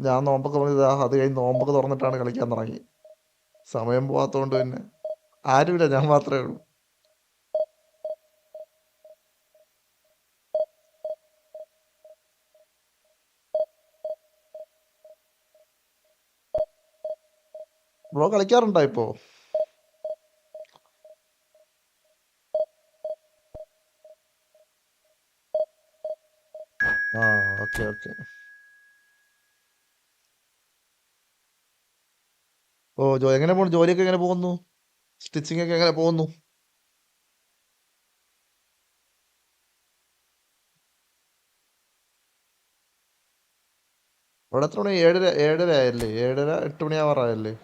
ഞാൻ നോമ്പൊക്കെ മുറിച്ചതാ, അത് കഴിഞ്ഞ് നോമ്പൊക്കെ തുറന്നിട്ടാണ് കളിക്കാൻ തുടങ്ങി. സമയം പോവാത്തതുകൊണ്ട് പിന്നെ ആരുമില്ല, ഞാൻ മാത്രമേ ഉള്ളൂ. ബ്രോ കളിക്കാറുണ്ടോ ഇപ്പോ? ആ, ഓക്കെ ഓക്കെ. ഓ, എങ്ങനെ പോകുന്നു? ജോലിയൊക്കെ എങ്ങനെ പോകുന്നു? സ്റ്റിച്ചിങ് ഒക്കെ എങ്ങനെ പോകുന്നു? ഇവിടെ എത്ര മണി? 7:30 7:30 ആയല്ലേ? 7:30 8 മണിയാവാറായല്ലേ?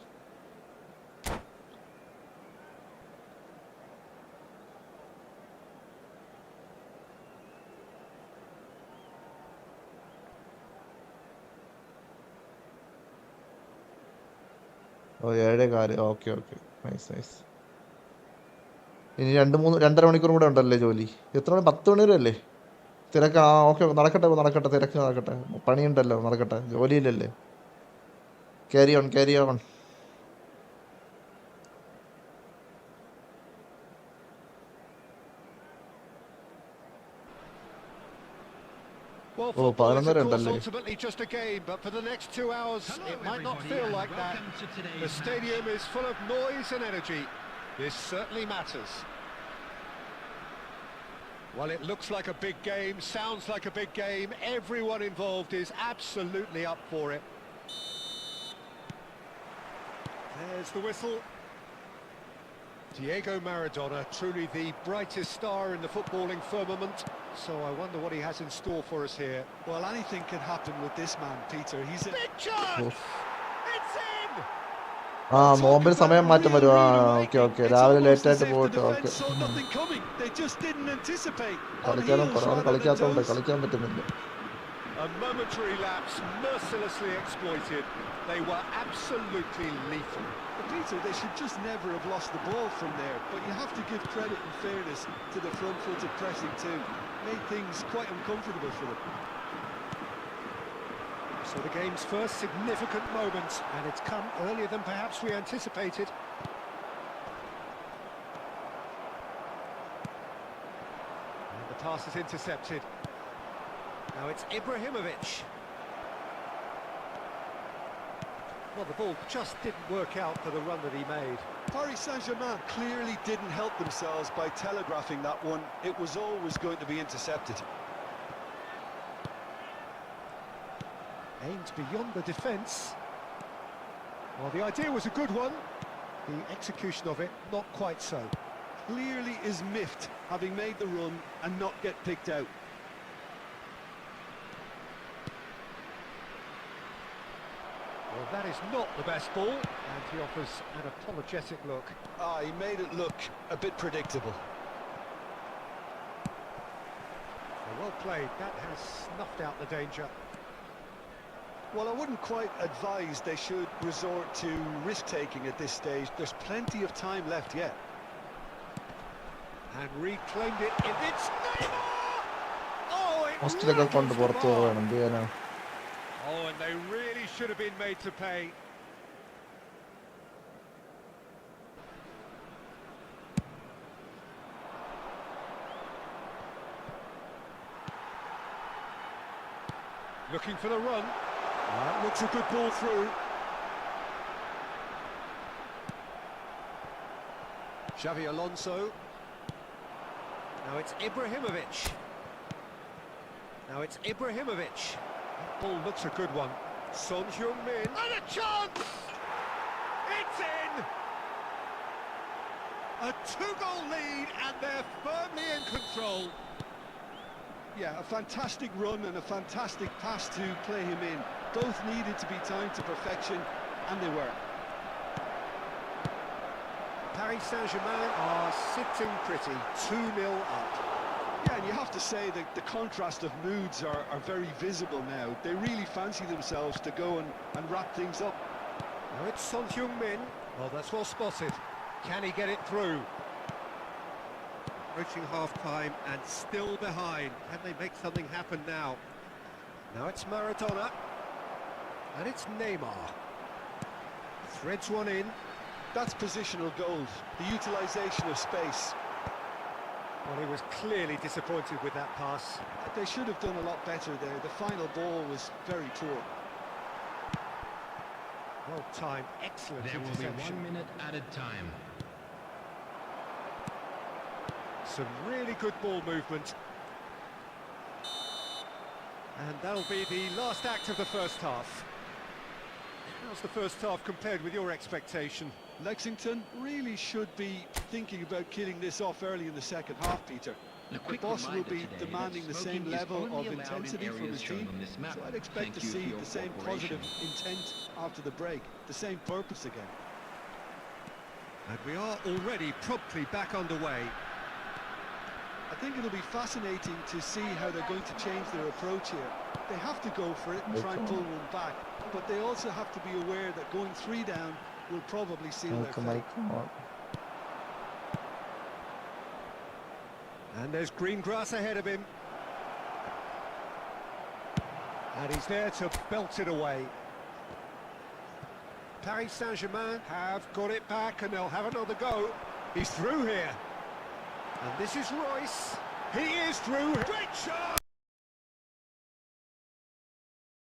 ഓ, 7:15. Okay okay, nice nice. ഇനി 2-3 2.5 മണിക്കൂർ കൂടെ ഉണ്ടല്ലേ ജോലി? എത്ര മണി? 10 മണി വരെ അല്ലേ തിരക്ക്? ആ, ഓക്കെ, നടക്കട്ടെ നടക്കട്ടെ, തിരക്ക് നടക്കട്ടെ, പണിയുണ്ടല്ലോ, നടക്കട്ടെ, ജോലിയില്ലല്ലേ. Carry on carry on. Well, oh, football is, of 11:30 course, ഉണ്ടല്ലേ? ultimately just a game, but for the next 2 hours, it might not feel like that. The stadium is full of noise and energy. This certainly matters. Well, it looks like a big game, sounds like a big game. Everyone involved is absolutely up for it. There's the whistle. Diego Maradona, truly the brightest star in the footballing firmament. So I wonder what he has in store for us here. Well, anything can happen with this man, Peter. He's a Big chance! It's in! ആ, നോമ്പിന് സമയം മാറ്റം വരും. ആ, okay okay, രാവിലെ ലേറ്റായിട്ട് the പോയിട്ട്. Okay, defense saw nothing coming. They just didn't anticipate. On കളിക്കാനും heels കുറവാണ്, rather than കളിക്കാത്തതുകൊണ്ട് toes. കളിക്കാൻ പറ്റുന്നില്ല. A momentary lapse, mercilessly exploited. They were absolutely lethal. But Peter, they should just never have lost the ball from there. But you have to give credit and fairness to the front-footed pressing too. Made things quite uncomfortable for them. So the game's first significant moment, and it's come earlier than perhaps we anticipated. And the pass is intercepted. Now it's Ibrahimovic. Well, the ball just didn't work out for the run that he made. Paris Saint-Germain clearly didn't help themselves by telegraphing that one. It was always going to be intercepted. Aimed beyond the defence. Well, the idea was a good one. The execution of it, not quite so. clearly is miffed, having made the run and not get picked out. Well, that is not the best ball, and he offers an apologetic look. Ah, he made it look a bit predictable. Well played, that has snuffed out the danger. Well, I wouldn't quite advise they should resort to risk-taking at this stage. There's plenty of time left yet. And reclaimed it in its Neymar! Oh, it ഹോസ്റ്റലൊക്കെ കൊണ്ട് rattles the പുറത്ത് bar. പോകണം എന്ത് ചെയ്യാനാ. Oh, and they really should have been made to pay. Looking for the run. That looks a good ball through. Xavi Alonso. Now it's Ibrahimovic. Now it's Ibrahimovic. That ball looks a good one. Son Heung-min. And a chance! It's in! A two-goal lead, and they're firmly in control. Yeah, a fantastic run and a fantastic pass to play him in. Both needed to be timed to perfection, and they were. Paris Saint-Germain are sitting pretty, 2-0 up. Yeah, and you have to say that the contrast of moods are very visible now. They really fancy themselves to go and wrap things up. Now it's Son Heung-min. Oh, that's well spotted. Can he get it through? Approaching half-time and still behind. Can they make something happen now? Now it's Maradona. And it's Neymar. Threads one in. That's positional gold, the utilisation of space. Well, he was clearly disappointed with that pass. They should have done a lot better there. The final ball was very poor. Well timed, excellent There will be interception. 1 minute added time. Some really good ball movement. And that'll be the last act of the first half. How's the first half compared with your expectation? Lexington really should be thinking about killing this off early in the second half, Peter. A quick The boss will reminder be today demanding that the same smoking is level only of allowed in intensity from areas his shown team, on this map. so I'd expect Thank to you see for your the same cooperation. positive intent after the break, the same purpose again. And we are already promptly back underway. I think it'll be fascinating to see how they're going to change their approach here. They have to go for it and try and pull one back, but they also have to be aware that going 3 down will probably seal their fate. And there's green grass ahead of him. And he's there to belt it away. Paris Saint-Germain have got it back and they'll have another go. He's through here. And this is Royce. He is through. Great shot!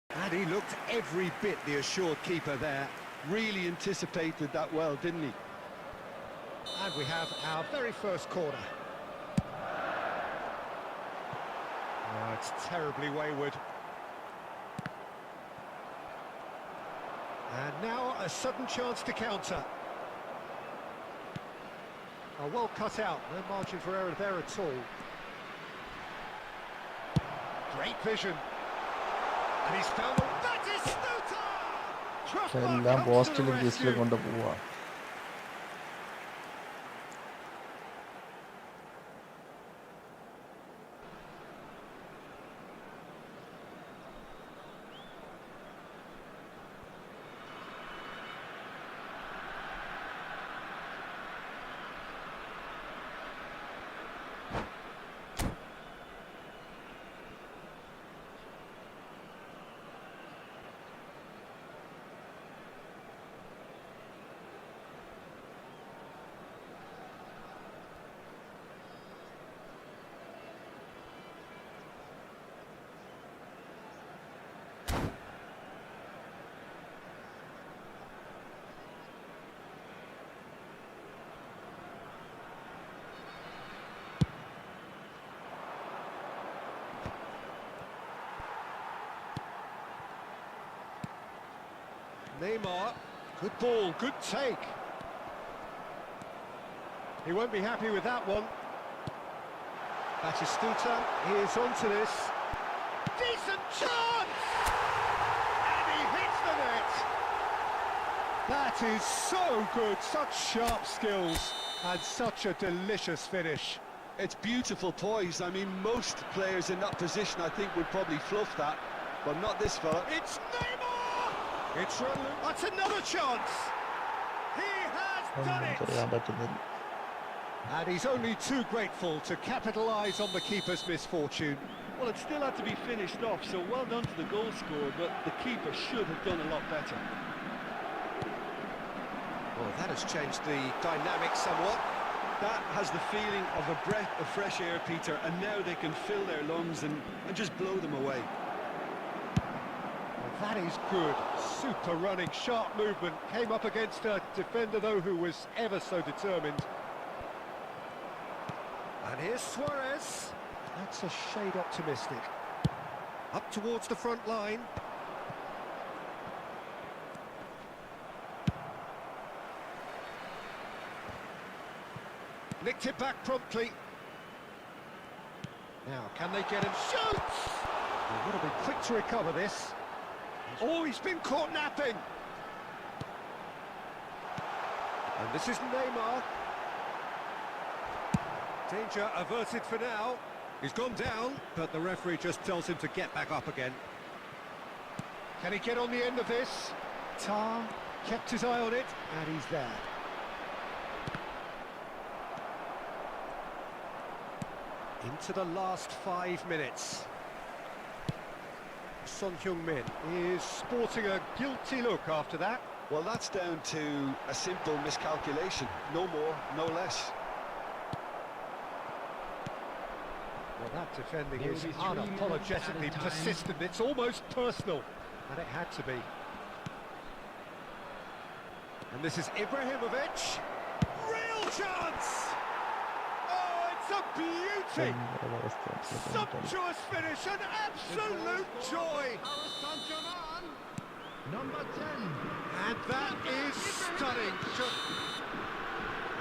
And he looked every bit the assured keeper there. Really anticipated that well, didn't he? And we have our very first corner. Oh, it's terribly wayward. And now a sudden chance to counter. Oh, well cut out, no margin for error there at all. Great vision. And he's found the... That is Stuta! എല്ലാം പോസ്റ്റിലും ഗീസ്റ്റിലും കൊണ്ട് പോവാ. Neymar, good ball, good take. He won't be happy with that one. Batistuta is onto this. Decent chance! And he hits the net! That is so good, such sharp skills, and such a delicious finish. It's beautiful poise. I mean, most players in that position, I think, would probably fluff that, but not this fella. It's Neymar! It's that's another chance! He has done it! And he's only too grateful to capitalise on the keeper's misfortune. Well, it still had to be finished off, so well done to the goal scorer, but the keeper should have done a lot better. Well, that has changed the dynamic somewhat. That has the feeling of a breath of fresh air, Peter, and now they can fill their lungs and just blow them away. Well, that is good. Super running, sharp movement. Came up against a defender, though, who was ever so determined. And here's Suarez. That's a shade optimistic. Up towards the front line. Nicked it back promptly. Now, can they get him? Shoots! They would have been quick to recover this. Oh, he's been caught napping. And this is Neymar. Danger averted for now. He's gone down, but the referee just tells him to get back up again. Can he get on the end of this? Tar kept his eye on it, and he's there. Into the last 5 minutes. Son Heung-min is sporting a guilty look after that. Well, that's down to a simple miscalculation. No more, no less. Well, that defending is unapologetically persistent. It's almost personal, and it had to be. And this is Ibrahimovic. Real chance! Oh, it's a beauty! Sumptuous finish, an absolute joy! Number 10. And that is stunning.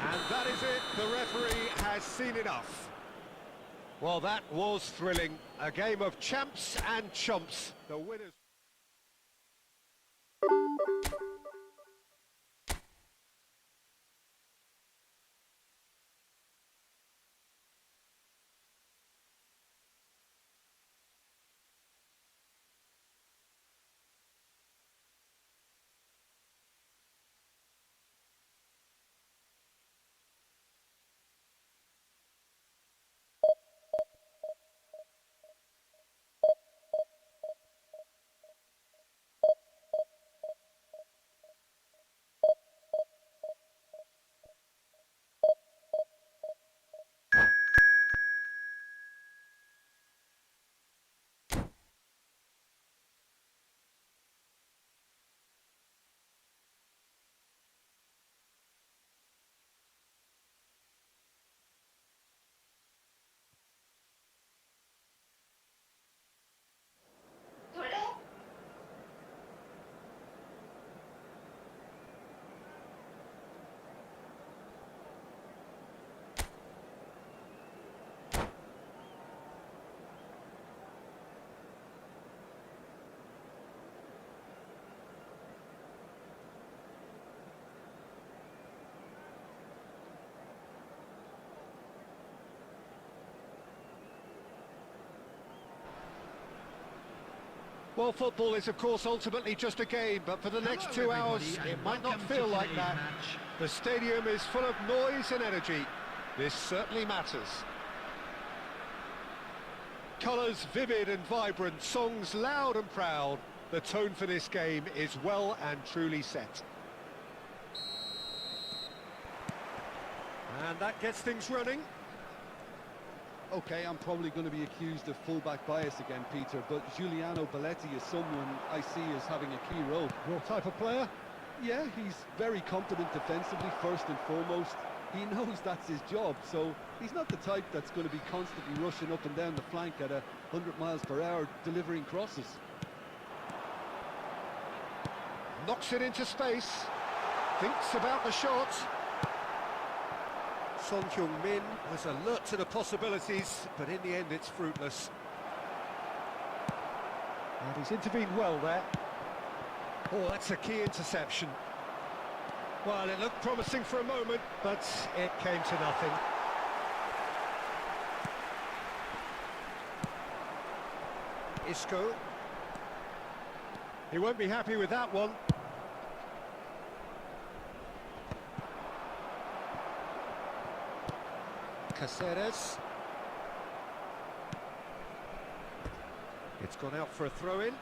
And that is it. The referee has seen enough. Well, that was thrilling. A game of champs and chumps. The winners. Well, football is, of course, ultimately just a game, but for the next 2 hours, it might not feel like that. The stadium is full of noise and energy. This certainly matters. Colours vivid and vibrant, songs loud and proud. The tone for this game is well and truly set. And that gets things running. Okay, I'm probably going to be accused of fullback bias again, Peter, but Giuliano Belletti is someone I see as having a key role. Your type of player? Yeah, he's very competent defensively, first and foremost. He knows that's his job, so he's not the type that's going to be constantly rushing up and down the flank at 100 miles per hour, delivering crosses. Knocks it into space. Thinks about the shot. Son Heung-min was alert to the possibilities, but in the end it's fruitless. And he's intervened well there. Oh, that's a key interception. Well, it looked promising for a moment, but it came to nothing. Isco. He won't be happy with that one. Caceres. It's gone out for a throw-in.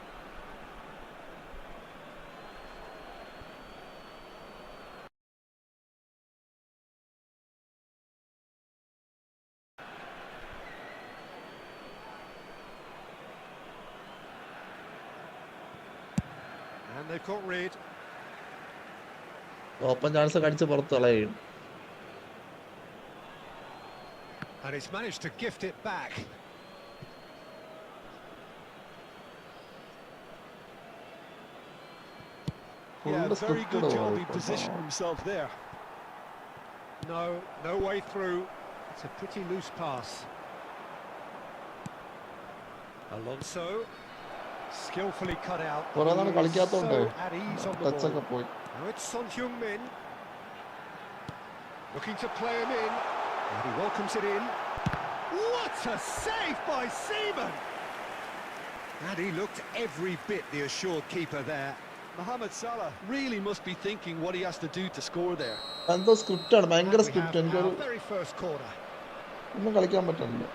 And they've got rid. Open chance കടിച്ച് പുറത്ത് കളയും. And he's managed to gift it back. Yeah, very good job he positioned himself there. No way through. It's a pretty loose pass. Alonso, skillfully cut out. കുറേ നാൾ കളിക്കാത്തോണ്ട് So at ease on the ടച്ചൊക്കെ ball. പോയി. Now it's Son Heung-min. Looking to play him in. And he welcomes it in. What a save by Seaman! And he looked every bit the assured keeper there. Mohamed Salah really must be thinking what he has to do to score there. എന്തോ സ്ക്രിപ്റ്റാണ്, ഭയങ്കര And we script. have എനിക്കൊരു our very first corner. ഒന്നും കളിക്കാൻ പറ്റുന്നില്ല.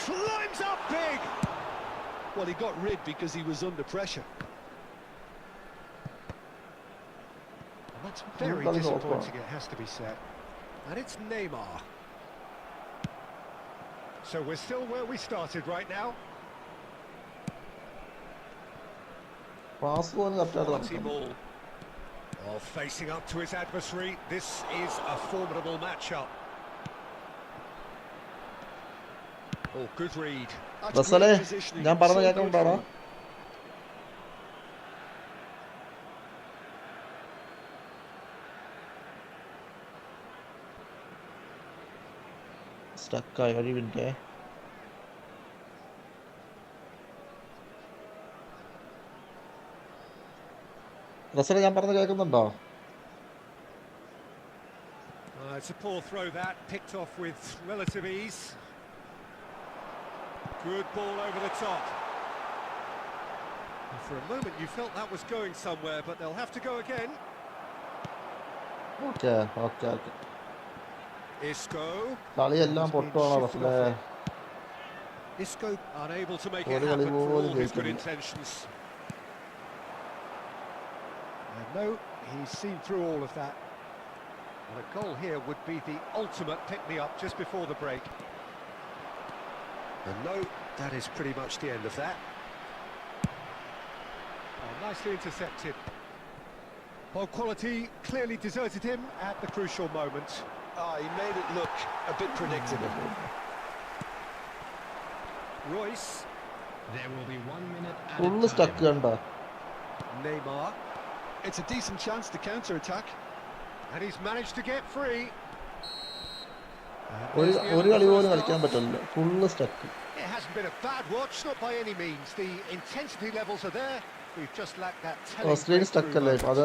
Climbs up big! Well, he got rid because he was under pressure. And that's very disappointing, it has to be said. And it's Neymar. So we're still where we started right now. Pass പോലും കറക്റ്റായിട്ട് Quality നടക്കുന്നു. ball. Oh, facing up to his adversary. This is a formidable matchup. Oh, good read. That's റസലെ, great positioning. ഞാൻ പറഞ്ഞ So good കേൾക്കുന്നുണ്ടാടാ? from him. സ്റ്റക്കായി ഒരു minute. റസലെ, ഞാൻ പറഞ്ഞ കേൾക്കുന്നുണ്ടോ? It's a poor throw that, picked off with relative ease. Good ball over the top. And for a moment you felt that was going somewhere, but they'll have to go again. Okay. Isco. കളിയെല്ലാം പൊട്ടുവാണോ റസലെ? Isco unable to make ഒരു it കളി happen for പോലും all his good ജയിച്ചില്ല. intentions. And no, he's seen through all of that. And a goal here would be the ultimate pick-me-up just before the break. And no, that is pretty much the end of that. Oh, nicely intercepted. Well, quality clearly deserted him at the crucial moment. He made it look a bit predictable. Royce. There will be 1 minute full added stuck time. കണ്ടോ? Neymar. It's a decent chance to counter-attack. And he's managed to get free. And ഒരു there's the end ഒരു of കളി the പോലും first കളിക്കാൻ half. പറ്റില്ല. Full stuck. It hasn't been a bad watch, not by any means. The intensity levels are there. We've just lacked that telling Australian breakthrough stuck അല്ലേ? moment. അത്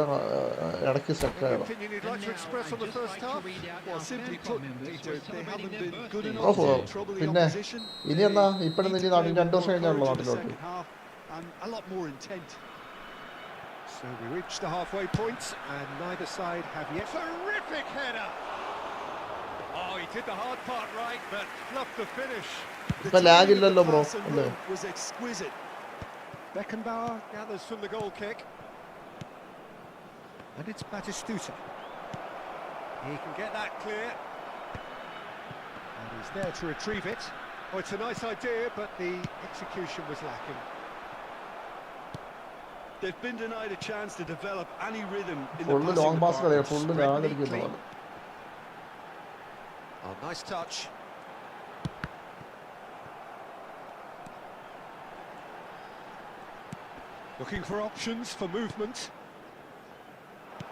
ഇടയ്ക്ക് Any സ്റ്റക്കായതാണ്. opinion you'd like to express on the I'd just first like to half? read out Well, our simply fan put, club members Peter, who are they haven't celebrating been their good birthdays. enough ഓഹോ. to trouble the പിന്നെ opposition. ഇനി എന്നാ They ഇപ്പഴും need ഇനി to play 2 with വർഷം more കഴിഞ്ഞാണല്ലോ courage in the നാട്ടിലോട്ട്. second half and a lot more intent. So we reach the halfway point, and neither side have yet. Terrific header! Oh, he did the hard part right, but fluffed the finish. The ഇപ്പൊ lag timing of the ഇല്ലല്ലോ bro pass en അല്ലേ? route was exquisite. Beckenbauer gathers from the goal kick. And it's Batistuta. He can get that clear. And he's there to retrieve it. Oh, it's a nice idea, but the execution was lacking. They've been denied a chance to develop any rhythm in the full passing long pass കളിയാ. department. Full lag അടിക്കുന്ന പോലെ. Oh, nice touch. Looking for options for movement.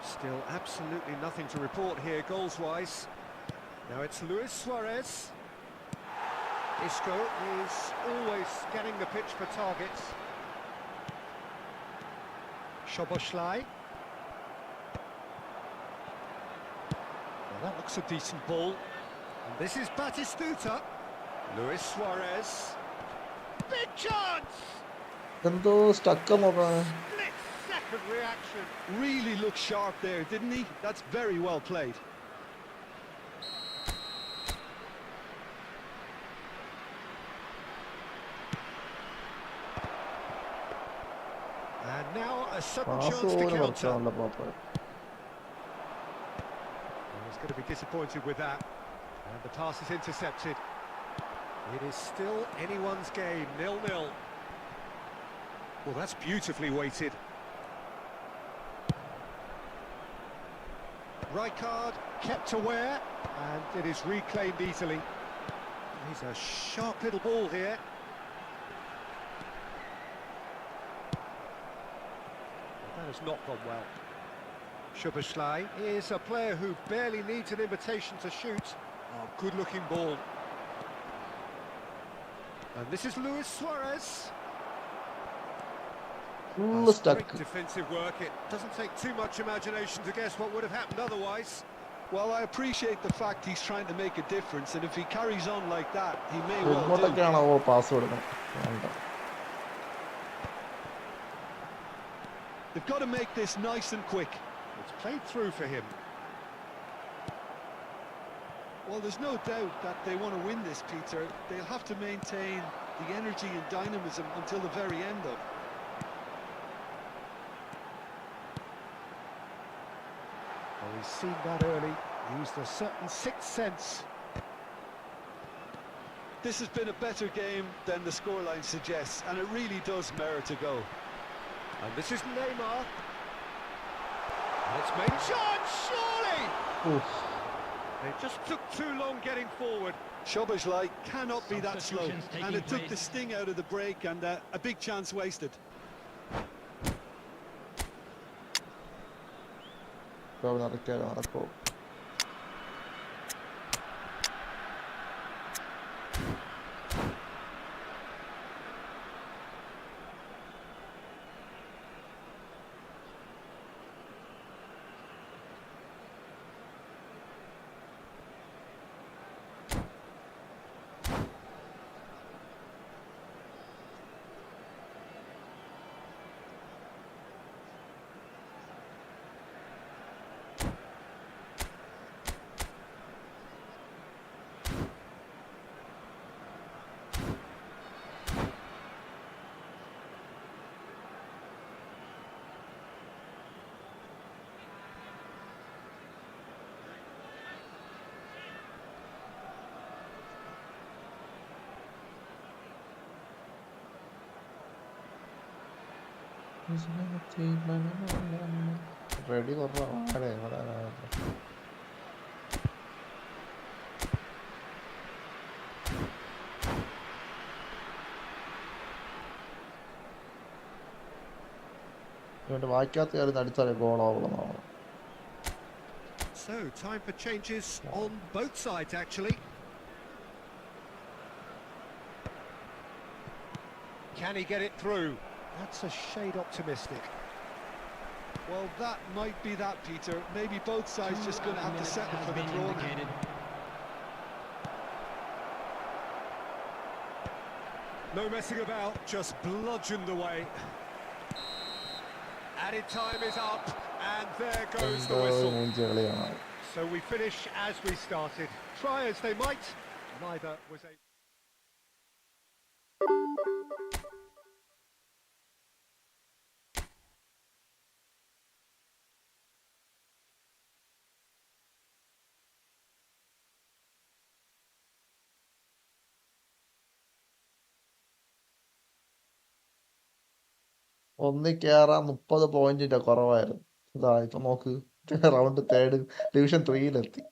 Still absolutely nothing to report here goals-wise. Now it's Luis Suarez. Isco is always scanning the pitch for targets. Szoboszlai. Well, that looks a decent ball. And this is Batistuta. Luis Suarez. Big chance! എന്തോ stuck നോക്കാണ്. Split-second reaction. Really looked sharp there, didn't he? That's very well played. And now a sudden pass chance to over counter. വർക്കാണല്ലോ proper. Well, he's going to be disappointed with that. And the pass is intercepted. It is still anyone's game, 0-0. Well, that's beautifully weighted. Rijkaard kept aware, and it is reclaimed easily. He's a sharp little ball here. That has not gone well. Szoboszlai is a player who barely needs an invitation to shoot. Oh, good-looking ball. And this is Luis Suarez. Full That's stuck. great defensive work. It doesn't take too much imagination to guess what would have happened otherwise. Well, I appreciate the fact he's trying to make a difference, and if he carries on like that, he may well do. എങ്ങോട്ടൊക്കെയാണോ pass കൊടുക്കണം? വേണ്ട. They've got to make this nice and quick. It's played through for him. Well, there's no doubt that they want to win this, Peter. They'll have to maintain the energy and dynamism until the very end, though. Well, he's seen that early, used a certain sixth sense. This has been a better game than the scoreline suggests, and it really does merit a go. And this is Neymar. And it's made shot, surely! Oof. They just took too long getting forward. Szoboszlai cannot be that slow, Substitutions taking and it took the place. sting out of the break, and a big chance wasted. ഇപ്പോൾ നടക്കാതെ നടക്കോ? Ready കുറവാ വരാനാണ്. ഇവന്റെ വായിക്കാത്ത കാര്യം അടിച്ചാലേ ഗോളാവുള്ളതാണ്. So, time for changes on both sides, actually. Can he get it through? That's a shade optimistic. Well, that might be that, Peter. Maybe both sides just going to have to settle for the draw now. No messing about, just bludgeoned away. Added time is up, and there goes the whistle. മൂഞ്ചി കളിയാണ്. So we finish as we started. Try as they might, neither was able. ഒന്നി കേറാൻ 30 പോയിന്റിന്റെ കുറവായിരുന്നു. ഇതാ ഇപ്പൊ നോക്ക്, round third, division 3-ലെത്തി.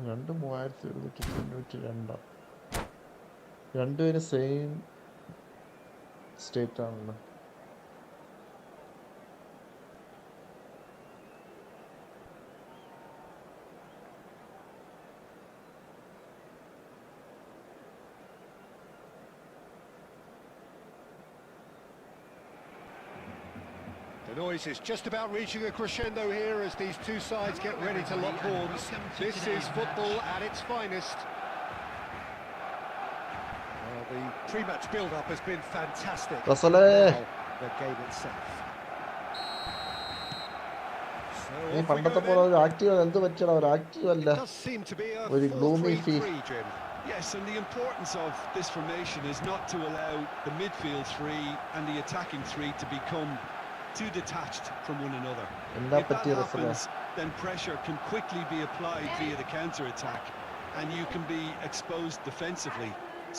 രണ്ട് 3192. രണ്ടുപേരും സെയിം സ്റ്റേറ്റ് ആണല്ലോ. The noise is just about reaching a crescendo here as these two sides get ready to lock horns. This is football at its finest. Well, the pre-match build-up has been fantastic. Rasale. Now, the game itself. നീ പണ്ടത്തെ പോലെ ഒരു active എന്ത് പറ്റിയടാ? ഒരു active അല്ല, Does seem to be a ഒരു gloomy feel. 4-3-3, Jim. Yes, and the importance of this formation is not to allow the midfield three and the attacking three to become too detached from one another. If that happens, then pressure can quickly be applied via the counter-attack and you can be exposed defensively.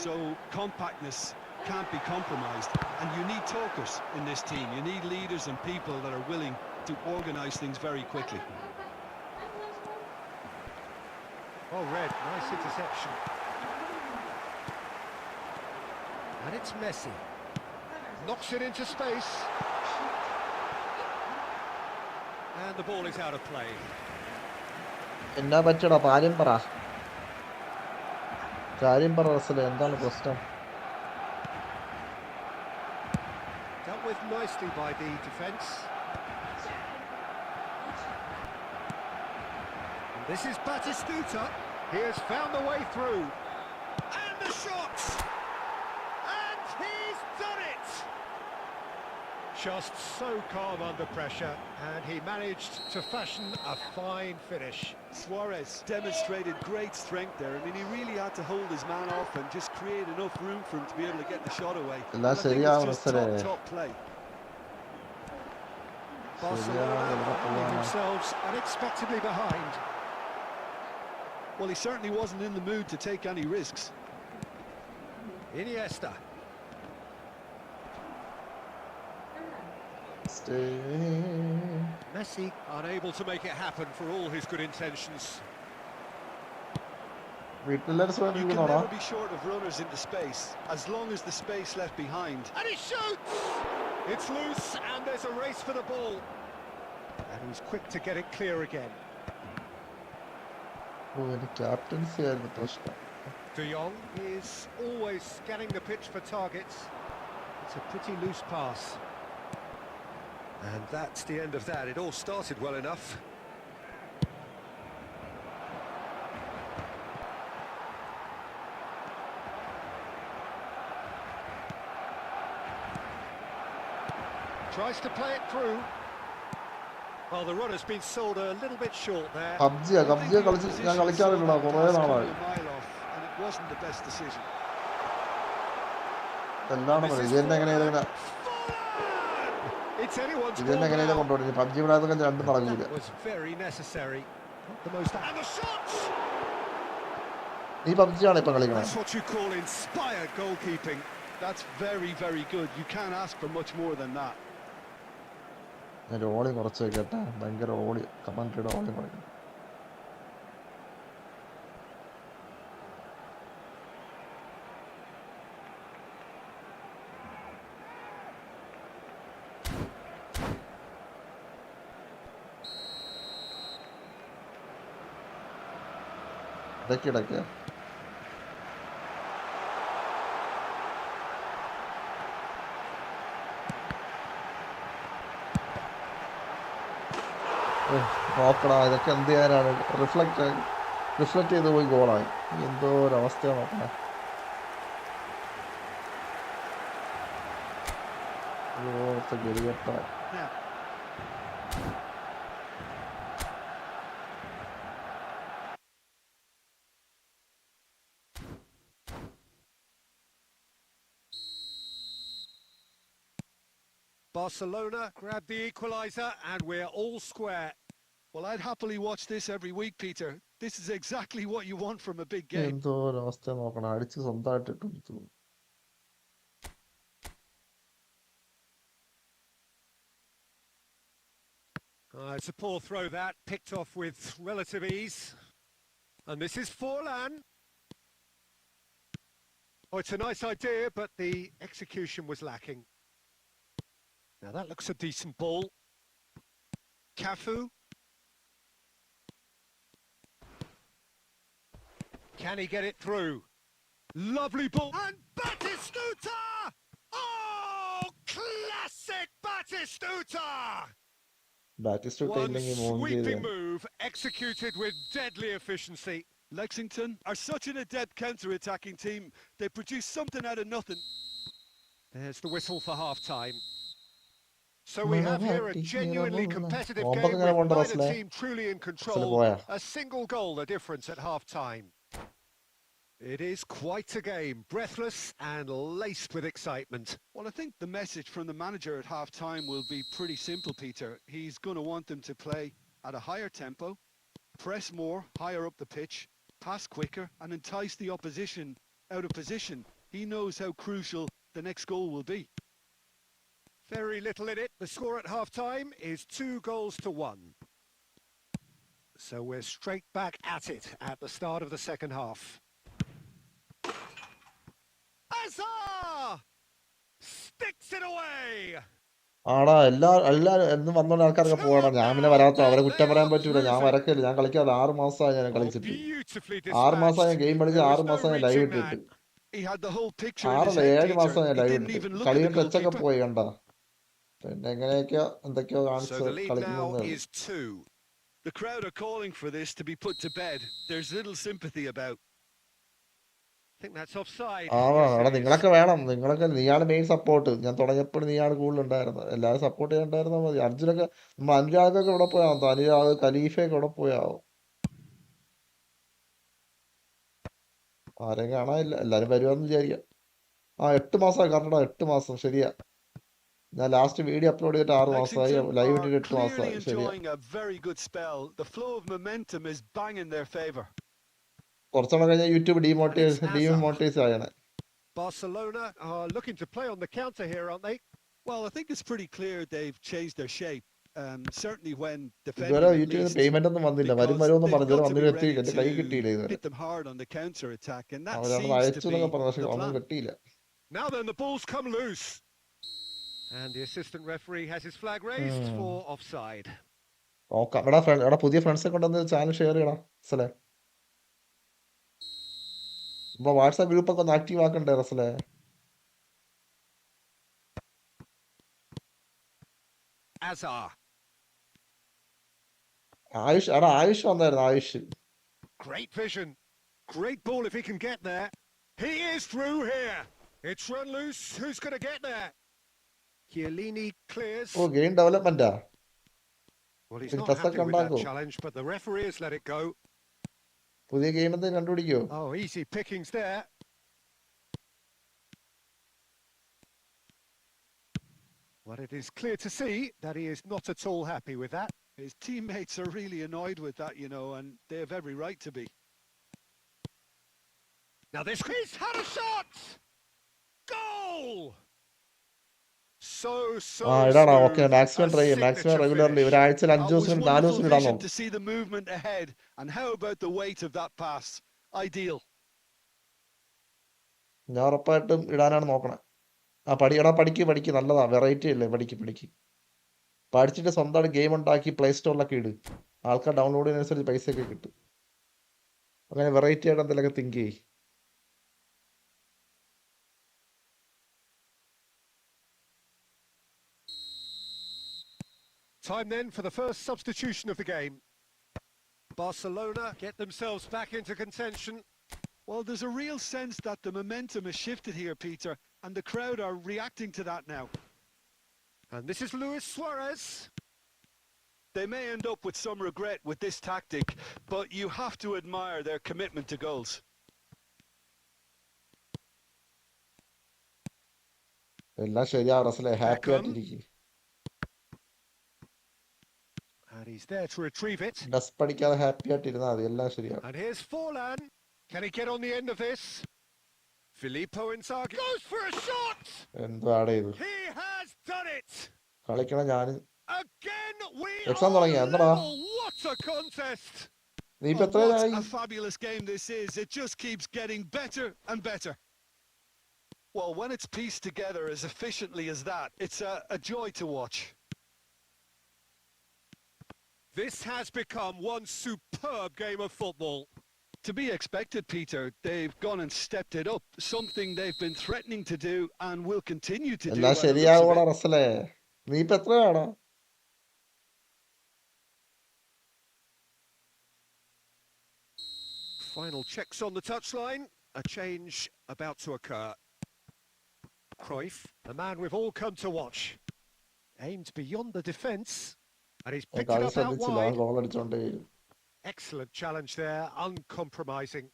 So compactness can't be compromised, and you need talkers in this team. You need leaders and people that are willing to organise things very quickly. Oh, Red, nice interception. And it's Messi. Knocks it into space. And the ball is out of play. എന്നാ പറ്റടാ? കാര്യം പറ, കാര്യം പറ റസലെ, എന്താണ് പ്രശ്നം? Dealt with nicely by the defence. And this is Batistuta. He has found the way through. And the shot! And he's done it! Just so calm under pressure, and he managed to fashion a fine finish. Suarez demonstrated great strength there. I mean, he really had to hold his man off and just create enough room for him to be able to get the shot away. And I think it's just top play. Barcelona finding themselves unexpectedly behind. Well, he certainly wasn't in the mood to take any risks. Iniesta. Messi unable to make it happen for all his good intentions. You can never be short of runners into space, as long as the space left behind. And he shoots! It's loose and there's a race for the ball. And he's quick to get it clear again. Captaincy ആയിരുന്നു പ്രശ്നം. De Jong is always scanning the pitch for targets. It's a pretty loose pass. And that's the end of that. It all started well enough. Tries to play it through. Well, the run has been sold a little bit short there. പബ്ജിയാ കളിച്ച് ഞാൻ കളിക്കാറില്ലടാ കുറേ നാളായി. And it wasn't the best decision. എന്താണ് പറയുക, ഇതെന്നെ എങ്ങനെയാ It's anyone's ഇതെന്നെ എങ്ങനെയാ കൊണ്ടുപോയി പബ്ജി വിടാതെ രണ്ടും നടക്കില്ല. That was very necessary. The most and the shot. നീ പബ്ജിയാണ് ഇപ്പൊ കളിക്കുന്നത്. That's what you call inspired goalkeeping. That's very, very good. You can't ask for much more than that. ഞാൻ ഓളി കുറച്ച് വെക്കട്ടെ, ഭയങ്കര ഓളി കമന്ററിയുടെ ഓളി കുറയ്ക്കണം. ഇടയ്ക്കിടയ്ക്ക് നോക്കടാ, ഇതൊക്കെ എന്ത് ചെയ്യാനാണ്? റിഫ്ലക്ട് ചെയ്ത് പോയി ഗോളായി. എന്തോ ഒരവസ്ഥയാണ് നോക്കണേ. ഗതികെട്ടായി. Barcelona grabbed the equaliser and we're all square. Well, I'd happily watch this every week, Peter. This is exactly what you want from a big game. എന്തോ ഒരവസ്ഥ നോക്കണം, അടിച്ച് സ്വന്തമായിട്ട് ഇട്ടു. It's a poor throw that, picked off with relative ease. And this is Forlan. Oh, it's a nice idea, but the execution was lacking. Now that looks a decent ball. Cafu. Can he get it through? Lovely ball. And Batistuta! Oh, classic Batistuta! ബാറ്റിസ്റ്റൂട്ട് One ഇല്ലെങ്കിൽ മൂന്ന് sweeping ചെയ്ത് move, executed with deadly efficiency. Lexington are such an adept counter-attacking team. They produce something out of nothing. There's the whistle for half-time. So we have here a genuinely competitive game with neither team truly in control. A single goal the difference at half-time. It is quite a game, breathless and laced with excitement. Well, I think the message from the manager at half-time will be pretty simple, Peter. He's going to want them to play at a higher tempo, press more, higher up the pitch, pass quicker and entice the opposition out of position. He knows how crucial the next goal will be. Very little in it. The score at half-time is 2-1. So we're straight back at it at the start of the second half. Azar! Sticks it away! ആടാ എല്ലാരും എന്നും വന്നോണ്ട് ആൾക്കാരൊക്കെ പോകണം. ഞാൻ പിന്നെ വരാത്ത അവരെ കുറ്റം പറയാൻ പറ്റൂല. ഞാൻ വരക്കില്ല. ഞാൻ കളിക്കാതെ 6 മാസമായി ഞാൻ കളിച്ചിട്ട്. 6 മാസമായി ഞാൻ ഗെയിം കളിച്ച് 6 മാസമായി ഞാൻ ലൈവ് ഇട്ടിട്ട്. 7 മാസമായി ഞാൻ ലൈവ് ഇട്ടിട്ട്. കളിയുടെ ടച്ചൊക്കെ പോയി കണ്ട. പിന്നെ എങ്ങനെയൊക്കെയോ എന്തൊക്കെയോ കാണിച്ച് കളിക്കുന്നു. The crowd are calling for this to be put to bed. There's little sympathy about. I think that's offside. എടാ നിങ്ങളൊക്കെ വേണം. നിങ്ങളൊക്കെ നീയാണ് മെയിൻ സപ്പോർട്ട്. ഞാൻ തുടങ്ങിയപ്പോൾ നീയാണ് കൂടുതൽ ഉണ്ടായിരുന്നത്. എല്ലാവരും സപ്പോർട്ട് ചെയ്യണ്ടായിരുന്നാൽ മതി. അർജുനൊക്കെ നമ്മൾ അനുരാഗൊക്കെ ഇവിടെ പോയാവും. അനുരാഗ് ഖലീഫയൊക്കെ ഇവിടെ പോയാവും. ആരെയും കാണാനില്ല. എല്ലാരും വരുവാന്ന് വിചാരിക്കാം. 8 മാസമായി കറക്റ്റാ. 8 മാസം ശരിയാ. ഞാൻ ലാസ്റ്റ് വീഡിയോ അപ്ലോഡ് ചെയ്തിട്ട് 6 മാസമായി. ലൈവ് ഇട്ടിട്ട് 8 മാസമായി. ശരിയാ. കുറച്ചുകൂടെ കഴിഞ്ഞാൽ യൂട്യൂബ് ഡീമോണിറ്റൈസ് ആയാണ്. Barcelona are looking to play on the counter here, aren't they? Well, I think it's pretty clear they've changed their shape. Certainly when defending, ഇതുവരെ യൂട്യൂബിൽ പേയ്മെന്റ് ഒന്നും വന്നില്ല. വരുമെന്ന് പറഞ്ഞു. വന്നിട്ട് എന്റെ കൈ കിട്ടിയില്ല ഇതുവരെ. hit them hard on the counter attack, and that അവരവിടെ seems അയച്ചു to be എന്നൊക്കെ പറഞ്ഞു. പക്ഷെ the ഒന്നും plan. കിട്ടിയില്ല. Now then, the ball's come loose. And the assistant referee has his flag raised for offside. നോക്കാം. എടാ പുതിയ ഫ്രണ്ട്സെ കൊണ്ടുവന്ന് ചാനൽ ഷെയർ ചെയ്യണം. റസലേ ഇപ്പൊ വാട്സാപ്പ് ഗ്രൂപ്പൊക്കെ ഒന്ന് ആക്റ്റീവ് ആക്കണ്ടേ റസലേ? Azar. ആയുഷ് വന്നായിരുന്നു. Ayush. Great vision. Great ball if he can get there. He is through here. It's run loose. Who's going to get there? Chiellini clears. ഓ game ഡെവലപ്മെന്റാ. Well, he's not happy with that challenge, but the referee has let it go. പുതിയ game എന്തെങ്കിലും കണ്ടുപിടിക്കോ? Oh, easy pickings there. Well, it is clear to see that he is not at all happy with that. His teammates are really annoyed with that, you know, and they have every right to be. Now this he's had a shot! Goal! ഇടാടാ. Okay maximum try ചെയ്യും. Maximum regularly ഒരാഴ്ചയിൽ 5 ദിവസം 4 ദിവസം ഇടാൻ നോക്കും. To see the movement ahead, and how about the weight of that pass? Ideal. ഞാൻ ഉറപ്പായിട്ടും ഇടാനാണ് നോക്കണേ. പഠിക്ക് നല്ലതാ. വെറൈറ്റി അല്ലേ? പഠിക്ക് പഠിച്ചിട്ട് സ്വന്തമായിട്ട് ഗെയിം ഉണ്ടാക്കി പ്ലേ സ്റ്റോറിലൊക്കെ ഇട്. ആൾക്കാർ ഡൗൺലോഡ് ചെയ്യുന്നതനുസരിച്ച് പൈസയൊക്കെ കിട്ടും. അങ്ങനെ വെറൈറ്റി ആയിട്ട് എന്തെങ്കിലുമൊക്കെ തിങ്ക് ചെയ്യ്. Time then for the first substitution of the game. Barcelona get themselves back into contention. Well, there's a real sense that the momentum has shifted here, Peter, and the crowd are reacting to that now. And this is Luis Suarez. They may end up with some regret with this tactic, but you have to admire their commitment to goals. എല്ലാം ശരിയാ റസലേ. Happy ആയിട്ടിരിക്കും. And he's there to retrieve it. ഡസ് പഠിക്കാതെ happy ആയിട്ടിരുന്നാ മതി. എല്ലാം ശരിയാവും. And here's Forlan. Can he get on the end of this? Filippo Inzaghi goes for a shot. എന്താണ് ഇത്? He has done it. കളിക്കണം. ഞാൻ Again we എക്സാം തുടങ്ങിയ എന്താടാ? what a contest. നീ ഇപ്പൊ Oh, what എത്രയായി? a fabulous game this is. It just keeps getting better and better. Well, when it's pieced together as efficiently as that, it's a joy to watch. This has become one superb game of football. To be expected, Peter. They've gone and stepped it up, something they've been threatening to do and will continue to do എല്ലാം by the looks of ശരിയാവൂടാ it. റസലേ. നീ ഇപ്പൊ എത്രയാടാ? Final checks on the touchline. A change about to occur. Cruyff, the man we've all come to watch. Aimed beyond the defence. And he's picked it കളി up out ശ്രദ്ധിച്ചില്ല, wide. Goal അടിച്ചോണ്ടേ. Excellent challenge there, uncompromising.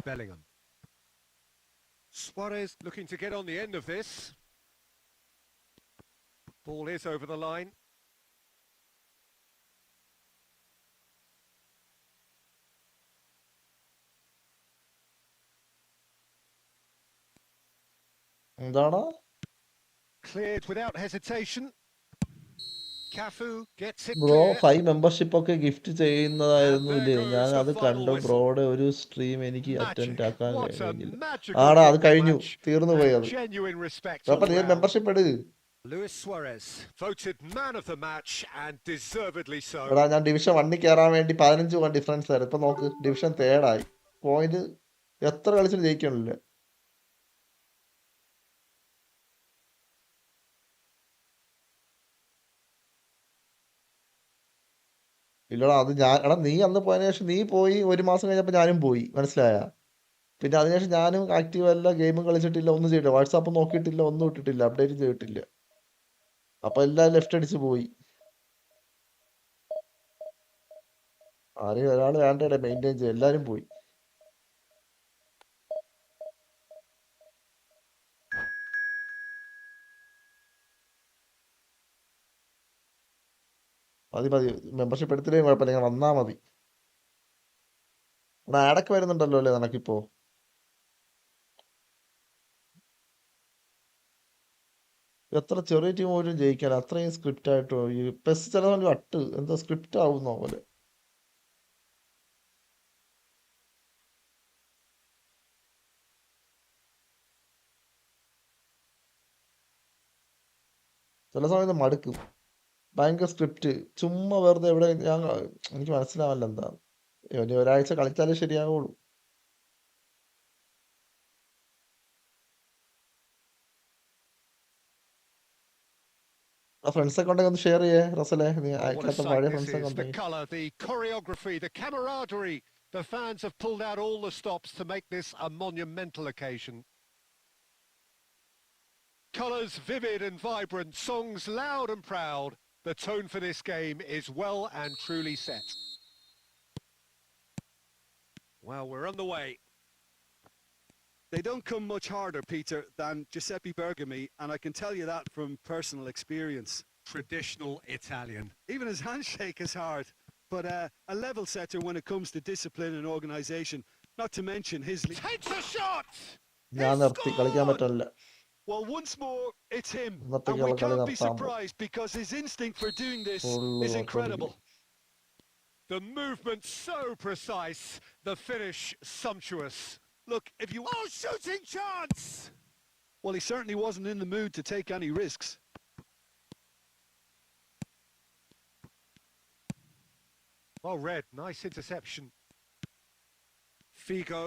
Bellingham. Suarez looking to get on the end of this. Ball is over the line. എന്താണ്? Cleared without hesitation. Cafu gets it bro clear. 5 membership ഒക്കെ gift ചെയ്യുന്നതായിരുന്നു ഇല്ലേ? ഞാൻ അത് കണ്ടു. ബ്രോയുടെ ഒരു stream എനിക്ക് അറ്റൻഡ് Magic. ആക്കാൻ What a കഴിഞ്ഞില്ല. magical ആടാ, അത് football കഴിഞ്ഞു, match. തീർന്നു പോയി And അത്. genuine respect അപ്പൊ all നീ round. മെമ്പർഷിപ്പ് എടു. Luis Suarez voted man of the match and deservedly so. എടാ, ഞാൻ ഡിവിഷൻ 1 കയറാൻ വേണ്ടി 15 പോയിന്റ് ഡിഫറൻസ് ആയിരുന്നു. ഇപ്പൊ നോക്ക്, ഡിവിഷൻ 3 ആയി. പോയിന്റ് എത്ര കളിച്ചിട്ട് ജയിക്കണില്ല. ഇല്ലടാ, അത് ഞാൻ, എടാ നീ അന്ന് പോയതിനു ശേഷം നീ പോയി 1 മാസം കഴിഞ്ഞപ്പോൾ ഞാനും പോയി, മനസ്സിലായ? പിന്നെ അതിനുശേഷം ഞാനും ആക്റ്റീവ് അല്ല, ഗെയിമും കളിച്ചിട്ടില്ല, ഒന്നും ചെയ്തില്ല, വാട്സാപ്പ് നോക്കിയിട്ടില്ല, ഒന്നും ഇട്ടിട്ടില്ല, അപ്ഡേറ്റ് ചെയ്തിട്ടില്ല. അപ്പൊ എല്ലാം ലെഫ്റ്റ് അടിച്ച് പോയി. ആരെയും ഒരാൾ വേണ്ടേ മെയിൻറ്റെയിൻ ചെയ്യും, എല്ലാരും പോയി. മതി മതി, മെമ്പർഷിപ്പ് എടുത്തില്ലേ കുഴപ്പമില്ല, ഇങ്ങനെ വന്നാ മതി. ആഡൊക്കെ വരുന്നുണ്ടല്ലോ അല്ലേ നിനക്കിപ്പോ? എത്ര ചെറിയ ടീം പോലും ജയിക്കാൻ അത്രയും സ്ക്രിപ്റ്റ് ആയിട്ടോ? ഈ പെസ് ചില അട്ട് എന്തോ സ്ക്രിപ്റ്റ് ആവുന്ന പോലെ. ചില സമയത്ത് മടുക്കും, ഭയങ്കര സ്ക്രിപ്റ്റ്, ചുമ്മാ വെറുതെ എവിടെ. എനിക്ക് മനസ്സിലാവില്ല എന്താ. ഇനി ഒരാഴ്ച കളിച്ചാലേ ശരിയാവുള്ളൂ. ഫ്രണ്ട്സൊക്കെ ഉണ്ടെങ്കിൽ ഒന്ന് ഷെയർ ചെയ്യേ റസലെ, നീ Oh, what a അയക്കാത്ത sight പഴയ this ഫ്രണ്ട്സൊക്കെ is. The ഉണ്ടെങ്കിൽ. colour, the choreography, the camaraderie. The fans have pulled out all the stops to make this a monumental occasion. Colours vivid and vibrant, songs loud and proud. The tone for this game is well and truly set. Well, we're on the way. They don't come much harder, Peter, than Giuseppe Bergami, and I can tell you that from personal experience. Traditional Italian. Even his handshake is hard, but a level setter when it comes to discipline and organisation, not to mention his... Takes a shot! ഞാൻ നിർത്തി, കളിക്കാൻ പറ്റില്ല. Well, once more, it's him, ഇന്നത്തെ and we കളി can't be നിർത്താൻ. surprised because his instinct for doing this Full is incredible. The movement so precise, the finish sumptuous. Look, if you... Oh, shooting chance! Well, he certainly wasn't in the mood to take any risks. Well read, nice interception. Figo.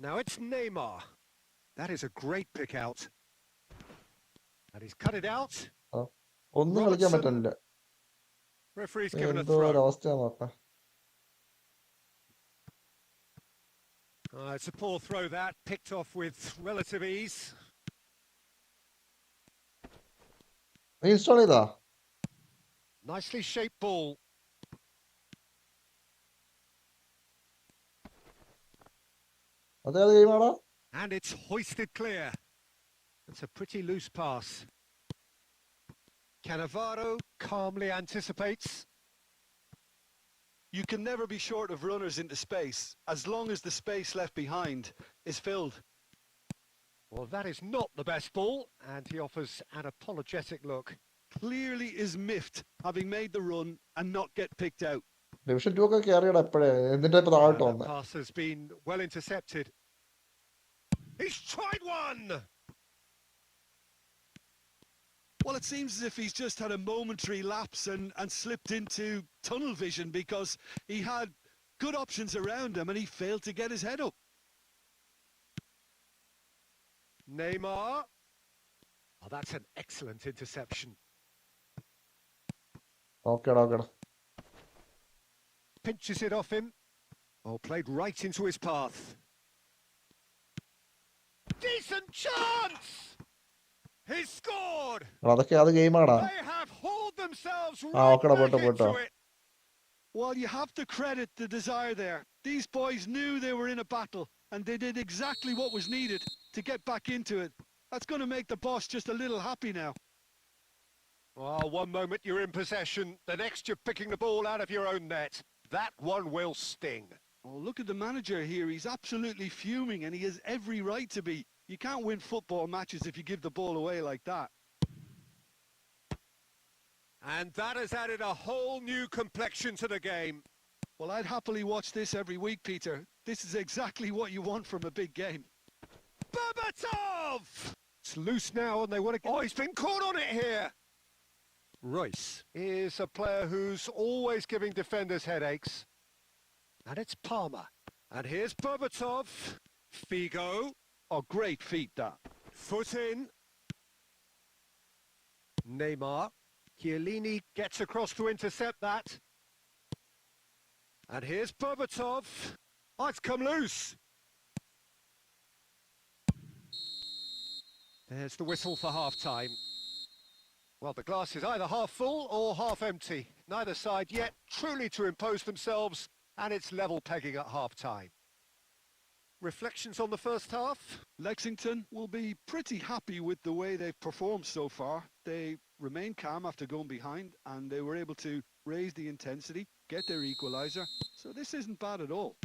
Now it's Neymar. That is a great pick out. And he's cut it out. ഒന്നും കളിക്കാൻ പറ്റില്ല. Referee's given a എന്തോ throw. ഒരവസ്ഥയാ നോക്കാം. It's a poor throw that, picked off with relative ease. നീ install ചെയ്താ? Nicely shaped ball. അതേത് ഗെയിമാടാ? And it's hoisted clear. That's a pretty loose pass. Cannavaro calmly anticipates. You can never be short of runners into space, as long as the space left behind is filled. Well, that is not the best ball, and he offers an apologetic look. Clearly is miffed, having made the run and not get picked out. Division 2 ഒക്കെ കയറിയടാ എപ്പോഴേ, എന്നിട്ട് ഇപ്പൊ താഴോട്ട് That വന്നേ. pass has been well intercepted. He's tried one! Well, it seems as if he's just had a momentary lapse and slipped into tunnel vision, because he had good options around him and he failed to get his head up. Neymar. Oh, that's an excellent interception. ഓക്കേടാ ഓക്കേടാ. Pinches it off him. Oh, played right into his path. Decent chance! He's scored! അതൊക്കെ അത് ഗെയിമാടാ. They have hauled themselves ഓക്കേടാ right പോട്ടോ back പോട്ടോ. into it. Well, you have to credit the desire there. These boys knew they were in a battle and they did exactly what was needed to get back into it. That's going to make the boss just a little happy now. Oh, one moment you're in possession, the next you're picking the ball out of your own net. That one will sting. Oh, look at the manager here. He's absolutely fuming and he has every right to be. You can't win football matches if you give the ball away like that. And that has added a whole new complexion to the game. Well, I'd happily watch this every week, Peter. This is exactly what you want from a big game. Berbatov! It's loose now and they want to... Oh, he's been caught on it here! Royce is a player who's always giving defenders headaches. And it's Palmer. And here's Berbatov. Figo. Oh, great feat, that. Foot in. Neymar. Chiellini gets across to intercept that. And here's Berbatov. Oh, it's come loose. There's the whistle for half-time. Well, the glass is either half full or half empty. Neither side yet truly to impose themselves, and it's level pegging at half-time. Reflections on the first half? Lexington will be pretty happy with the way they've performed so far. They remained calm after going behind, and they were able to raise the intensity, get their equaliser. So this isn't bad at all.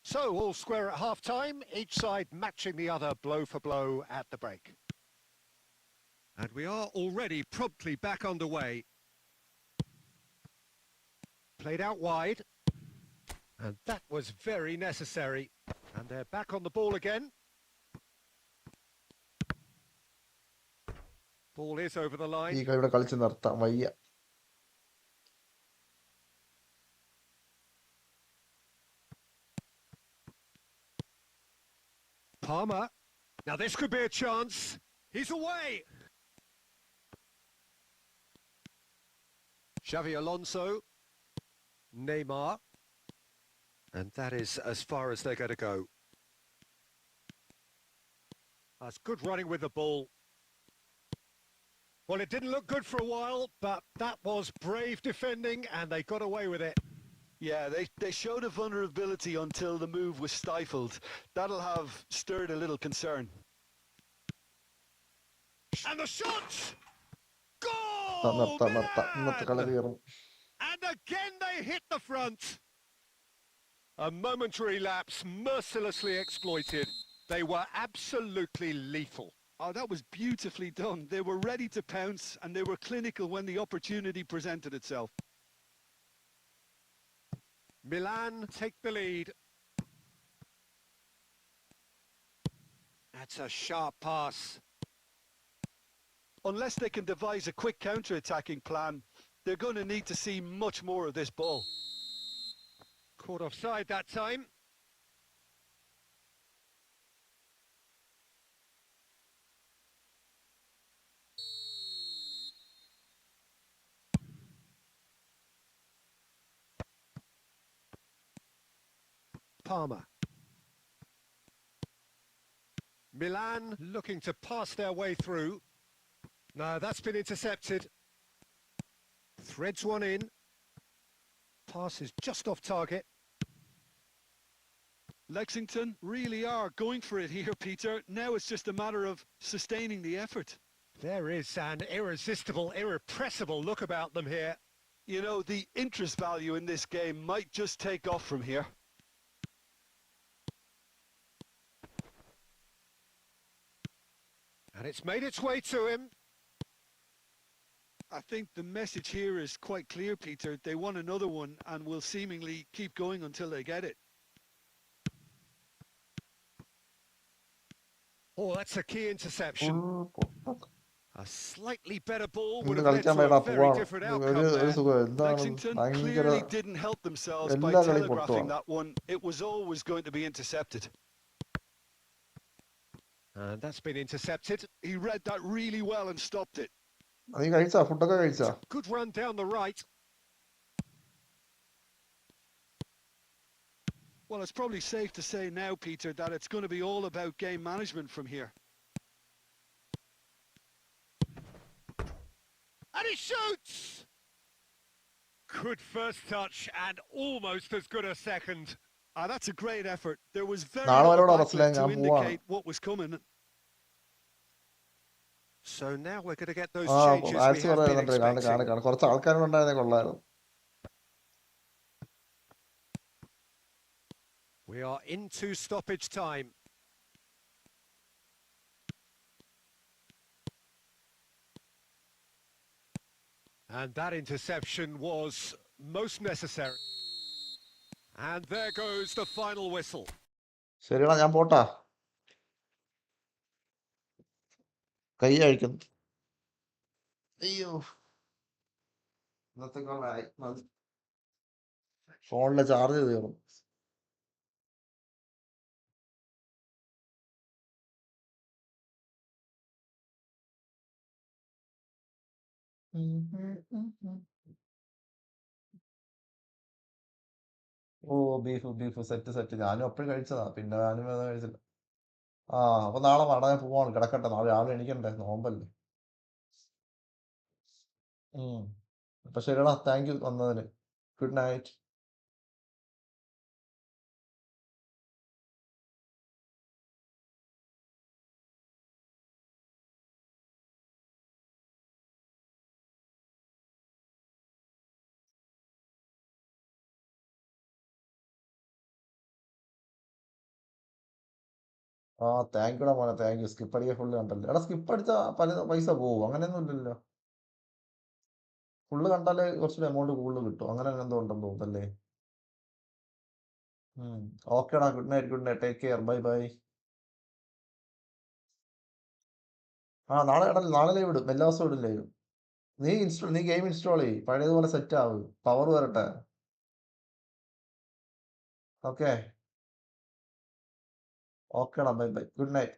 So, all square at half-time, each side matching the other blow for blow at the break. And we are already promptly back underway. Played out wide. And that was very necessary. And they're back on the ball again. Ball is over the line. ഈ കളി ഇവിടെ കളിച്ച് നിർത്താം, വയ്യ. Palmer. Now this could be a chance. He's away. Xavi Alonso. Neymar. And that is as far as they're going to go. That's good running with the ball. Well, it didn't look good for a while, but that was brave defending and they got away with it. Yeah, they showed a vulnerability until the move was stifled. That'll have stirred a little concern. And the shot! നിർത്താം Goal! നിർത്താം, ഇന്നത്തെ കളി കയറും. And again they hit the front. A momentary lapse mercilessly exploited. They were absolutely lethal. Oh, that was beautifully done. They were ready to pounce and they were clinical when the opportunity presented itself. Milan take the lead. That's a sharp pass. Unless they can devise a quick counter-attacking plan, they're going to need to see much more of this ball. Caught offside that time. Palmer. Milan looking to pass their way through. No, that's been intercepted. Threads one in. Pass is just off target. Lexington really are going for it here, Peter. Now it's just a matter of sustaining the effort. There is an irresistible, irrepressible look about them here. You know, the interest value in this game might just take off from here. And it's made its way to him. I think the message here is quite clear, Peter. They want another one and will seemingly keep going until they get it. Oh, that's a key interception. A slightly better ball would ഇന്ന് have led കളിക്കാൻ to വേണ്ട a very പോവാണ്. different ഒരു outcome ഒരു there. സുഖം എന്താണ് Lexington ഭയങ്കര clearly didn't help themselves by എല്ലാ കളിയും telegraphing പൊട്ടുവാണ്. that one. It was always going to be intercepted. And that's been intercepted. He read that really well and stopped it. നീ കഴിച്ചാ ഫുഡൊക്കെ കഴിച്ചാ? Good run down the right. Well, it's probably safe to say now, Peter, that it's going to be all about game management from here. And he shoots! Good first touch and almost as good a second. That's a great effort. There was very നാളെ little വരോടാ backlift Raslan, to ഞാൻ പോവാണ്. indicate what was coming. So now we're going to get those ആ changes we ആഴ്ച have been പറയുന്നുണ്ട്. കാണാൻ expecting. കാണാൻ കുറച്ച് ആൾക്കാരുണ്ടായിരുന്നേ കൊള്ളായിരുന്നു. We are into stoppage time. And that interception was most necessary. And there goes the final whistle. ശരിയാ, ഞാൻ പോട്ടാ. കൈ അഴിക്കുന്നു. അയ്യോ, ഇന്നത്തെ ഫോണിലെ ചാർജ് തീർന്നു. ഓ, ബീഫ് സെറ്റ് ഞാനും എപ്പോഴും കഴിച്ചതാ. പിന്നെ ഞാനും അത് കഴിച്ചില്ല. ആ, അപ്പൊ നാളെ ഞാൻ പോവാണ്. കിടക്കട്ടെ, നാളെ രാവിലെ എണീക്കണ്ടേ, നോമ്പല്ലേ. അപ്പൊ ശരിടാ, താങ്ക് യു വന്നതിന്. Good night. ആ, താങ്ക് യുടാ മോനെ, താങ്ക് യു. സ്കിപ്പ് അടിക്കാൻ ഫുള്ള് കണ്ടല്ലേ. എടാ, സ്കിപ്പ് അടിച്ചാ പൈസ പോവും? അങ്ങനെയൊന്നും ഇല്ലല്ലോ. ഫുള്ള് കണ്ടാലേ കുറച്ചുകൂടി എമൗണ്ട് കൂടുതൽ കിട്ടും. അങ്ങനെ എന്തോ ഉണ്ടെന്ന് തോന്നുന്നല്ലേ. ഓക്കേടാ, good night. Take care. Bye bye. ആ, നാളെ ലൈവ് ഇടും. എല്ലാ ദിവസവും ഇടും ലൈവ്. നീ ഗെയിം ഇൻസ്റ്റാൾ ചെയ്യ്. പഴയതുപോലെ സെറ്റ് ആവും. പവർ വരട്ടെ. ഓക്കെ, ഓക്കേടാ, ബൈ ബൈ. Good night.